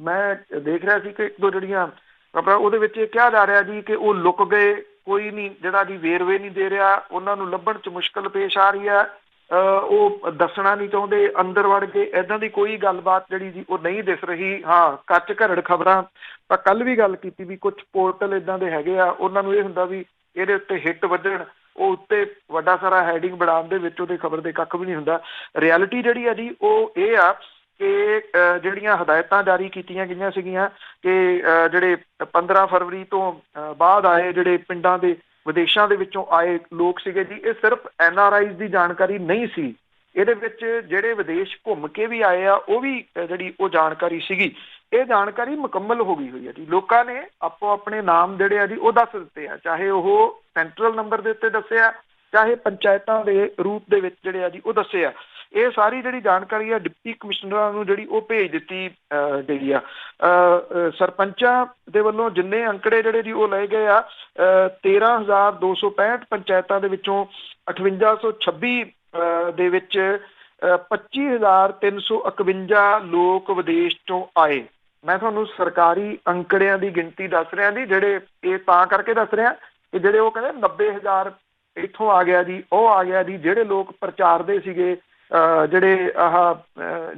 S2: ਮੈਂ ਦੇਖ ਰਿਹਾ ਸੀ ਕਿ 1-2 ਜਿਹੜੀਆਂ ਆਪਣਾ ਉਹਦੇ ਵਿੱਚ ਇਹ ਕਿਹਾ ਜਾ ਰਿਹਾ ਜੀ ਕਿ ਉਹ ਲੁਕ ਗਏ, ਕੋਈ ਨਹੀਂ ਜਿਹੜਾ ਜੀ ਵੇਰਵੇ ਨਹੀਂ ਦੇ ਰਿਹਾ, ਉਹਨਾਂ ਨੂੰ ਲੱਭਣ 'ਚ ਮੁਸ਼ਕਲ ਪੇਸ਼ ਆ ਰਹੀ ਹੈ, ਉਹ ਦੱਸਣਾ ਨਹੀਂ ਚਾਹੁੰਦੇ, ਅੰਦਰ ਵੜ ਗਏ। ਇੱਦਾਂ ਦੀ ਕੋਈ ਗੱਲਬਾਤ ਜਿਹੜੀ ਜੀ ਉਹ ਨਹੀਂ ਦਿਸ ਰਹੀ। ਹਾਂ, ਕੱਚ ਘਰੜ ਖਬਰਾਂ ਤਾਂ ਕੱਲ ਵੀ ਗੱਲ ਕੀਤੀ ਵੀ ਕੁਝ ਪੋਰਟਲ ਇੱਦਾਂ ਦੇ ਹੈਗੇ ਆ, ਉਹਨਾਂ ਨੂੰ ਇਹ ਹੁੰਦਾ ਵੀ ਇਹਦੇ ਉੱਤੇ ਹਿੱਟ ਵੱਜਣ, ਉਹ ਉੱਤੇ ਵੱਡਾ ਸਾਰਾ ਹੈਡਿੰਗ ਬਣਾਉਣ ਦੇ ਵਿੱਚ ਉਹਦੇ ਖਬਰ ਦੇ ਕੱਖ ਵੀ ਨਹੀਂ ਹੁੰਦਾ। ਰਿਐਲਿਟੀ ਜਿਹੜੀ ਆ ਜੀ ਉਹ ਇਹ ਆ ਕਿ ਜਿਹੜੀਆਂ ਹਦਾਇਤਾਂ ਜਾਰੀ ਕੀਤੀਆਂ ਗਈਆਂ ਸੀਗੀਆਂ ਕਿ ਜਿਹੜੇ 15 ਫਰਵਰੀ ਤੋਂ ਬਾਅਦ ਆਏ ਜਿਹੜੇ ਪਿੰਡਾਂ ਦੇ ਵਿਦੇਸ਼ਾਂ ਦੇ ਵਿੱਚੋਂ ਆਏ ਲੋਕ ਸੀਗੇ ਜੀ, ਇਹ ਸਿਰਫ NRIs ਦੀ ਜਾਣਕਾਰੀ ਨਹੀਂ ਸੀ। ਇਹਦੇ ਵਿੱਚ ਜਿਹੜੇ ਵਿਦੇਸ਼ ਘੁੰਮ ਕੇ ਵੀ ਆਏ ਆ ਉਹ ਵੀ ਜਿਹੜੀ ਉਹ ਜਾਣਕਾਰੀ ਸੀਗੀ। ਇਹ ਜਾਣਕਾਰੀ ਮੁਕੰਮਲ ਹੋ ਗਈ ਹੋਈ ਹੈ ਜੀ। ਲੋਕਾਂ ਨੇ ਆਪੋ ਆਪਣੇ ਨਾਮ ਜਿਹੜੇ ਆ ਜੀ ਉਹ ਦੱਸ ਦਿੱਤੇ ਆ, ਚਾਹੇ ਉਹ ਸੈਂਟਰਲ ਨੰਬਰ ਦੇ ਉੱਤੇ ਦੱਸਿਆ, ਚਾਹੇ ਪੰਚਾਇਤਾਂ ਦੇ ਰੂਪ ਦੇ ਵਿੱਚ ਜਿਹੜੇ ਆ ਜੀ ਉਹ ਦੱਸੇ ਆ। ਇਹ ਸਾਰੀ ਜਿਹੜੀ ਜਾਣਕਾਰੀ ਆ ਡਿਪਟੀ ਕਮਿਸ਼ਨਰਾਂ ਨੂੰ ਜਿਹੜੀ ਉਹ ਭੇਜ ਦਿੱਤੀ ਗਈ ਆ। ਸਰਪੰਚਾਂ ਦੇ ਵੱਲੋਂ ਜਿੰਨੇ ਅੰਕੜੇ ਜਿਹੜੇ ਜੀ ਉਹ ਲਏ ਗਏ ਆ, 13,265 ਪੰਚਾਇਤਾਂ ਦੇ ਵਿੱਚੋਂ 5826 ਦੇ ਵਿੱਚ 25,351 ਲੋਕ ਵਿਦੇਸ਼ ਤੋਂ ਆਏ। ਮੈਂ ਤੁਹਾਨੂੰ ਸਰਕਾਰੀ ਅੰਕੜਿਆਂ ਦੀ ਗਿਣਤੀ ਦੱਸ ਰਿਹਾ ਜੀ, ਜਿਹੜੇ ਇਹ ਤਾਂ ਕਰਕੇ ਦੱਸ ਰਿਹਾ ਕਿ ਜਿਹੜੇ ਉਹ ਕਹਿੰਦੇ 90,000 ਇੱਥੋਂ ਆ ਗਿਆ ਜੀ, ਉਹ ਆ ਗਿਆ ਜੀ। ਜਿਹੜੇ ਲੋਕ ਪ੍ਰਚਾਰਦੇ ਸੀਗੇ,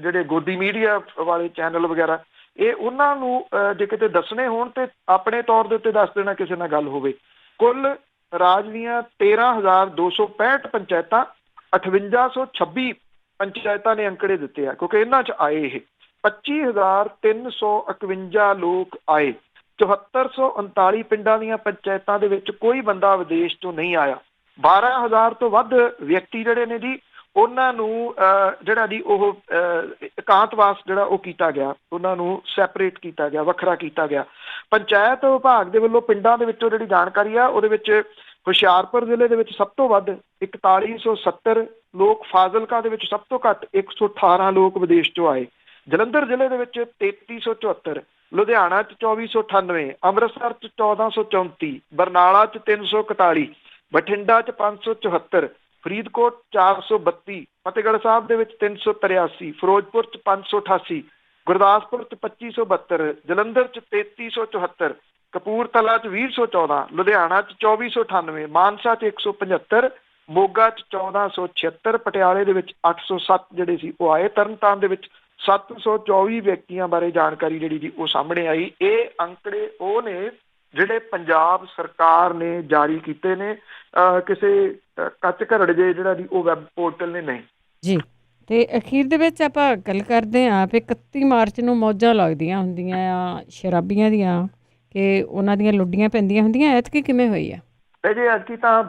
S2: ਜਿਹੜੇ ਗੋਦੀ ਮੀਡੀਆ ਵਾਲੇ ਚੈਨਲ ਵਗੈਰਾ, ਇਹ ਉਹਨਾਂ ਨੂੰ ਜੇ ਕਿਤੇ ਦੱਸਣੇ ਹੋਣ ਤੇ ਆਪਣੇ ਤੌਰ ਦੇ ਉੱਤੇ ਦੱਸ ਦੇਣਾ ਕਿਸੇ ਨਾਲ ਗੱਲ ਹੋਵੇ। ਕੁੱਲ ਰਾਜ ਦੀਆਂ 13,265 ਪੰਚਾਇਤਾਂ, 5826 ਪੰਚਾਇਤਾਂ ਨੇ ਅੰਕੜੇ ਦਿੱਤੇ ਆ ਕਿਉਂਕਿ ਇਹਨਾਂ 'ਚ ਆਏ ਇਹ 25,351 ਲੋਕ ਆਏ। 7439 ਪਿੰਡਾਂ ਦੀਆਂ ਪੰਚਾਇਤਾਂ ਦੇ ਵਿੱਚ ਕੋਈ ਬੰਦਾ ਵਿਦੇਸ਼ ਤੋਂ ਨਹੀਂ ਆਇਆ। 12,000 ਤੋਂ ਵੱਧ ਵਿਅਕਤੀ ਜਿਹੜੇ ਨੇ ਜੀ ਉਹਨਾਂ ਨੂੰ ਜਿਹੜਾ ਜੀ ਉਹ ਇਕਾਂਤਵਾਸ ਜਿਹੜਾ ਉਹ ਕੀਤਾ ਗਿਆ, ਉਹਨਾਂ ਨੂੰ ਸੈਪਰੇਟ ਕੀਤਾ ਗਿਆ, ਵੱਖਰਾ ਕੀਤਾ ਗਿਆ। ਪੰਚਾਇਤ ਵਿਭਾਗ ਦੇ ਵੱਲੋਂ ਪਿੰਡਾਂ ਦੇ ਵਿੱਚੋਂ ਜਿਹੜੀ ਜਾਣਕਾਰੀ ਆ ਉਹਦੇ ਵਿੱਚ ਹੁਸ਼ਿਆਰਪੁਰ ਜ਼ਿਲ੍ਹੇ ਦੇ ਵਿੱਚ ਸਭ ਤੋਂ ਵੱਧ 4170 ਲੋਕ, ਫਾਜ਼ਿਲਕਾ ਦੇ ਵਿੱਚ ਸਭ ਤੋਂ ਘੱਟ 118 ਲੋਕ ਵਿਦੇਸ਼ ਤੋਂ ਆਏ, ਜਲੰਧਰ ਜ਼ਿਲ੍ਹੇ ਦੇ ਵਿੱਚ 3374, ਲੁਧਿਆਣਾ 'ਚ 2498, ਅੰਮ੍ਰਿਤਸਰ 'ਚ 1434, ਬਰਨਾਲਾ 'ਚ 341, ਬਠਿੰਡਾ 'ਚ 574, ਫਰੀਦਕੋਟ 432, ਫਤਿਹਗੜ੍ਹ ਸਾਹਿਬ ਦੇ ਵਿੱਚ 383, ਫਿਰੋਜ਼ਪੁਰ 'ਚ 588, ਗੁਰਦਾਸਪੁਰ 'ਚ 2572, ਜਲੰਧਰ 'ਚ 3374, ਕਪੂਰਥਲਾ 'ਚ 2014, ਲੁਧਿਆਣਾ 'ਚ 2498, ਮਾਨਸਾ 'ਚ 175, ਮੋਗਾ 'ਚ 1476, ਪਟਿਆਲੇ ਦੇ ਵਿੱਚ 807 ਜਿਹੜੇ ਸੀ ਉਹ ਆਏ। ਤਰਨਤਾਰਨ ਦੇ ਵਿੱਚ 724 ਵਿਅਕਤੀਆਂ ਬਾਰੇ ਜਾਣਕਾਰੀ ਜਿਹੜੀ ਜੀ ਉਹ ਸਾਹਮਣੇ ਆਈ। ਇਹ ਅੰਕੜੇ ਉਹ ਨੇ ਜਿਹੜੇ ਪੰਜਾਬ ਸਰਕਾਰ ਨੇ ਜਾਰੀ ਕੀਤੇ ਨੇ, ਕਿਸੇ ਕੱਚ ਘਰੜ ਜੇ ਜਿਹੜਾ ਜੀ ਉਹ ਵੈਬ ਪੋਰਟਲ ਨੇ ਨਹੀਂ
S1: ਜੀ। ਤੇ ਅਖੀਰ ਦੇ ਵਿੱਚ ਆਪਾਂ ਗੱਲ ਕਰਦੇ ਹਾਂ ਵੀ 31 ਮਾਰਚ ਨੂੰ ਮੌਜਾਂ ਲੱਗਦੀਆਂ ਹੁੰਦੀਆਂ ਆ ਸ਼ਰਾਬੀਆਂ ਦੀਆਂ, ਕਿ ਉਹਨਾਂ ਦੀਆਂ ਲੁੱਡੀਆਂ ਪੈਂਦੀਆਂ ਹੁੰਦੀਆਂ, ਐਤਕੀ ਕਿਵੇਂ ਹੋਈ ਆ?
S2: ਜੀ ਐਤਕੀ ਤਾਂ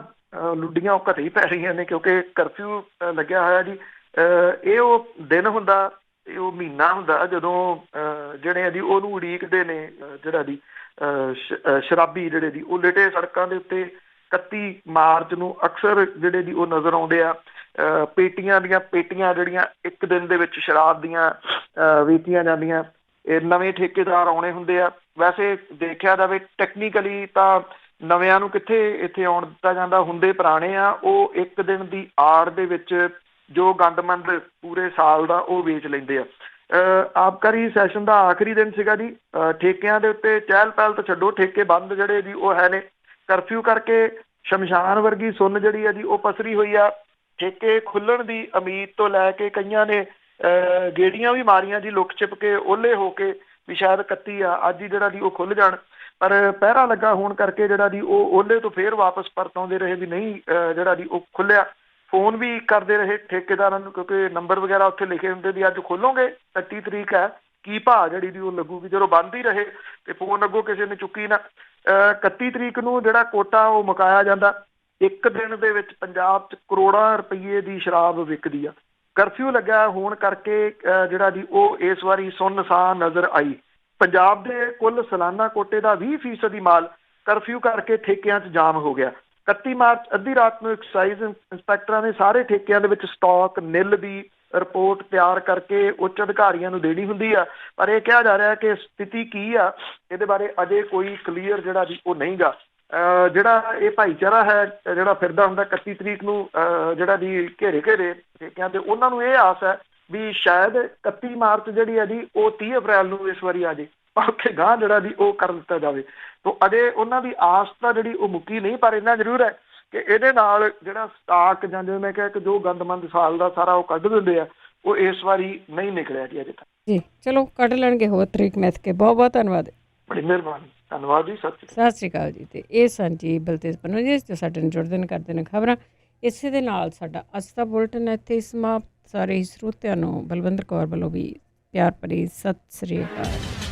S2: ਲੁੱਡੀਆਂ ਉਹ ਘਰੇ ਹੀ ਪੈ ਰਹੀਆਂ ਨੇ, ਕਿਉਂਕਿ ਕਰਫਿਊ ਲੱਗਿਆ ਹੋਇਆ ਜੀ। ਇਹ ਉਹ ਦਿਨ ਹੁੰਦਾ, ਇਹ ਉਹ ਮਹੀਨਾ ਹੁੰਦਾ ਜਦੋਂ ਜਿਹੜੇ ਆ ਜੀ ਉਹਨੂੰ ਉਡੀਕਦੇ ਨੇ, ਜਿਹੜਾ ਜੀ ਸ਼ਰਾਬੀ ਜਿਹੜੇ ਜੀ ਉਹ ਲੇਟੇ ਸੜਕਾਂ ਦੇ ਉੱਤੇ 31 ਮਾਰਚ ਨੂੰ ਅਕਸਰ ਜਿਹੜੇ ਜੀ ਉਹ ਨਜ਼ਰ ਆਉਂਦੇ ਆ। ਪੇਟੀਆਂ ਦੀਆਂ ਪੇਟੀਆਂ ਜਿਹੜੀਆਂ ਇੱਕ ਦਿਨ ਦੇ ਵਿੱਚ ਸ਼ਰਾਬ ਦੀਆਂ ਵੇਚੀਆਂ ਜਾਂਦੀਆਂ। ਇਹ ਨਵੇਂ ਠੇਕੇਦਾਰ ਆਉਣੇ ਹੁੰਦੇ ਆ। ਵੈਸੇ ਦੇਖਿਆ ਜਾਵੇ ਟੈਕਨੀਕਲੀ ਤਾਂ ਨਵਿਆਂ ਨੂੰ ਕਿੱਥੇ ਇੱਥੇ ਆਉਣ ਦਿੱਤਾ ਜਾਂਦਾ, ਹੁੰਦੇ ਪੁਰਾਣੇ ਆ। ਉਹ ਇੱਕ ਦਿਨ ਦੀ ਆੜ ਦੇ ਵਿੱਚ ਜੋ ਗੰਦਮੰਦ ਪੂਰੇ ਸਾਲ ਦਾ ਉਹ ਵੇਚ ਲੈਂਦੇ ਆ। ਆਬਕਾਰੀ ਸੈਸ਼ਨ ਦਾ ਆਖਰੀ ਦਿਨ ਸੀਗਾ ਜੀ। ਠੇਕਿਆਂ ਦੇ ਉੱਤੇ ਚਹਿਲ ਪਹਿਲ ਤਾਂ ਛੱਡੋ, ਠੇਕੇ ਬੰਦ ਜਿਹੜੇ ਜੀ ਉਹ ਹੈ ਨੇ। ਕਰਫਿਊ ਕਰਕੇ ਸ਼ਮਸ਼ਾਨ ਵਰਗੀ ਸੁੰਨ ਜਿਹੜੀ ਆ ਜੀ ਉਹ ਪਸਰੀ ਹੋਈ ਆ। ਠੇਕੇ ਖੁੱਲਣ ਦੀ ਉਮੀਦ ਤੋਂ ਲੈ ਕੇ ਕਈਆਂ ਨੇ ਗੇੜੀਆਂ ਵੀ ਮਾਰੀਆਂ ਜੀ, ਲੁੱਕ ਛਿਪ ਕੇ ਓਹਲੇ ਹੋ ਕੇ ਵੀ ਸ਼ਾਇਦ 31 ਆ ਅੱਜ ਹੀ ਜਿਹੜਾ ਜੀ ਉਹ ਖੁੱਲ ਜਾਣ। ਪਰ ਪਹਿਰਾ ਲੱਗਾ ਹੋਣ ਕਰਕੇ ਜਿਹੜਾ ਜੀ ਉਹ ਓਹਲੇ ਤੋਂ ਫੇਰ ਵਾਪਸ ਪਰਤ ਆਉਂਦੇ ਰਹੇ ਵੀ ਨਹੀਂ ਜਿਹੜਾ ਜੀ ਉਹ ਖੁੱਲਿਆ। ਫੋਨ ਵੀ ਕਰਦੇ ਰਹੇ ਠੇਕੇਦਾਰਾਂ ਨੂੰ, ਕਿਉਂਕਿ ਨੰਬਰ ਵਗੈਰਾ ਉੱਥੇ ਲਿਖੇ ਹੁੰਦੇ ਵੀ ਅੱਜ ਖੋਲੋਗੇ, 31 ਤਰੀਕ ਹੈ, ਕੀ ਭਾਅ ਜਿਹੜੀ ਦੀ ਉਹ ਲੱਗੂਗੀ। ਜਦੋਂ ਬੰਦ ਹੀ ਰਹੇ ਤੇ ਫੋਨ ਅੱਗੋਂ ਕਿਸੇ ਨੇ ਚੁੱਕੀ ਨਾ। 31 ਤਰੀਕ ਨੂੰ ਜਿਹੜਾ ਕੋਟਾ ਉਹ ਮੁਕਾਇਆ ਜਾਂਦਾ। ਇੱਕ ਦਿਨ ਦੇ ਵਿੱਚ ਪੰਜਾਬ 'ਚ ਕਰੋੜਾਂ ਰੁਪਈਏ ਦੀ ਸ਼ਰਾਬ ਵਿਕਦੀ ਆ। ਕਰਫਿਊ ਲੱਗਿਆ ਹੋਣ ਕਰਕੇ ਜਿਹੜਾ ਜੀ ਉਹ ਇਸ ਵਾਰੀ ਸੁੰਨਸਾਨ ਨਜ਼ਰ ਆਈ। ਪੰਜਾਬ ਦੇ ਕੁੱਲ ਸਾਲਾਨਾ ਕੋਟੇ ਦਾ 20% ਮਾਲ ਕਰਫਿਊ ਕਰਕੇ ਠੇਕਿਆਂ 'ਚ ਜਾਮ ਹੋ ਗਿਆ। 31 ਮਾਰਚ ਅੱਧੀ ਰਾਤ ਨੂੰ ਐਕਸਾਈਜ਼ ਇੰਸਪੈਕਟਰਾਂ ਨੇ ਸਾਰੇ ਠੇਕਿਆਂ ਦੇ ਵਿੱਚ ਸਟਾਕ ਨਿੱਲ ਦੀ ਰਿਪੋਰਟ ਤਿਆਰ ਕਰਕੇ ਉੱਚ ਅਧਿਕਾਰੀਆਂ ਨੂੰ ਦੇਣੀ ਹੁੰਦੀ ਆ। ਪਰ ਇਹ ਕਿਹਾ ਜਾ ਰਿਹਾ ਕਿ ਸਥਿਤੀ ਕੀ ਆ ਇਹਦੇ ਬਾਰੇ ਅਜੇ ਕੋਈ ਕਲੀਅਰ ਜਿਹੜਾ ਜੀ ਉਹ ਨਹੀਂ ਗਾ। ਜਿਹੜਾ ਇਹ ਭਾਈਚਾਰਾ ਹੈ ਜਿਹੜਾ ਫਿਰਦਾ ਹੁੰਦਾ 31 ਤਰੀਕ ਨੂੰ ਜਿਹੜਾ ਜੀ ਘੇਰੇ ਠੇਕਿਆਂ ਤੇ, ਉਹਨਾਂ ਨੂੰ ਇਹ ਆਸ ਹੈ ਵੀ ਸ਼ਾਇਦ 31 ਮਾਰਚ ਜਿਹੜੀ ਹੈ ਜੀ ਉਹ 30 ਅਪ੍ਰੈਲ ਨੂੰ ਇਸ ਵਾਰੀ ਆ ਜੇ, ਉੱਥੇ ਗਾਂਹ ਜਿਹੜਾ ਜੀ ਉਹ ਕਰ ਦਿੱਤਾ ਜਾਵੇ। ਤੋ ਅਜੇ ਉਹਨਾਂ ਦੀ ਆਸ ਤਾਂ ਜਿਹੜੀ ਉਹ ਮੁੱਕੀ ਨਹੀਂ। ਪਰ ਇੰਨਾ ਜ਼ਰੂਰ ਹੈ ਕਿ ਇਹਦੇ ਨਾਲ ਜਿਹੜਾ ਸਟਾਕ ਜਾਂ ਜਿਵੇਂ ਮੈਂ ਕਿਹਾ ਕਿ ਜੋ ਗੰਦਮੰਦ ਸਾਲ ਦਾ ਸਾਰਾ ਉਹ ਕੱਢ ਦਿੰਦੇ ਆ, ਉਹ ਇਸ ਵਾਰੀ ਨਹੀਂ ਨਿਕਲਿਆ ਜੀ ਅਜੇ ਤੱਕ।
S1: ਜੀ ਚਲੋ ਕੱਢ ਲੈਣਗੇ ਹੋਰ ਤਰੀਕ ਮਿੱਥ ਕੇ। ਬਹੁਤ ਬਹੁਤ ਧੰਨਵਾਦ।
S2: ਬੜੀ ਮਿਹਰਬਾਨੀ, ਧੰਨਵਾਦ ਜੀ।
S1: ਸਤਿ ਸ਼੍ਰੀ ਅਕਾਲ ਜੀ। ਤੇ ਇਹ ਸਨ ਜੀ ਬਲਤੇਜ ਪੰਨੂ ਜੀ ਜੋ ਸਾਡੇ ਨਾਲ ਜੁੜਦੇ ਨੇ, ਕਰਦੇ ਨੇ ਖਬਰਾਂ। ਇਸੇ ਦੇ ਨਾਲ ਸਾਡਾ ਅੱਜ ਦਾ ਬੁਲਟਨ ਇੱਥੇ ਸਮਾਪਤ। ਸਾਰੇ ਸਰੋਤਿਆਂ ਨੂੰ ਬਲਵਿੰਦਰ ਕੌਰ ਵੱਲੋਂ ਵੀ ਪਿਆਰ ਭਰੀ ਸਤਿ ਸ਼੍ਰੀ ਅਕਾਲ।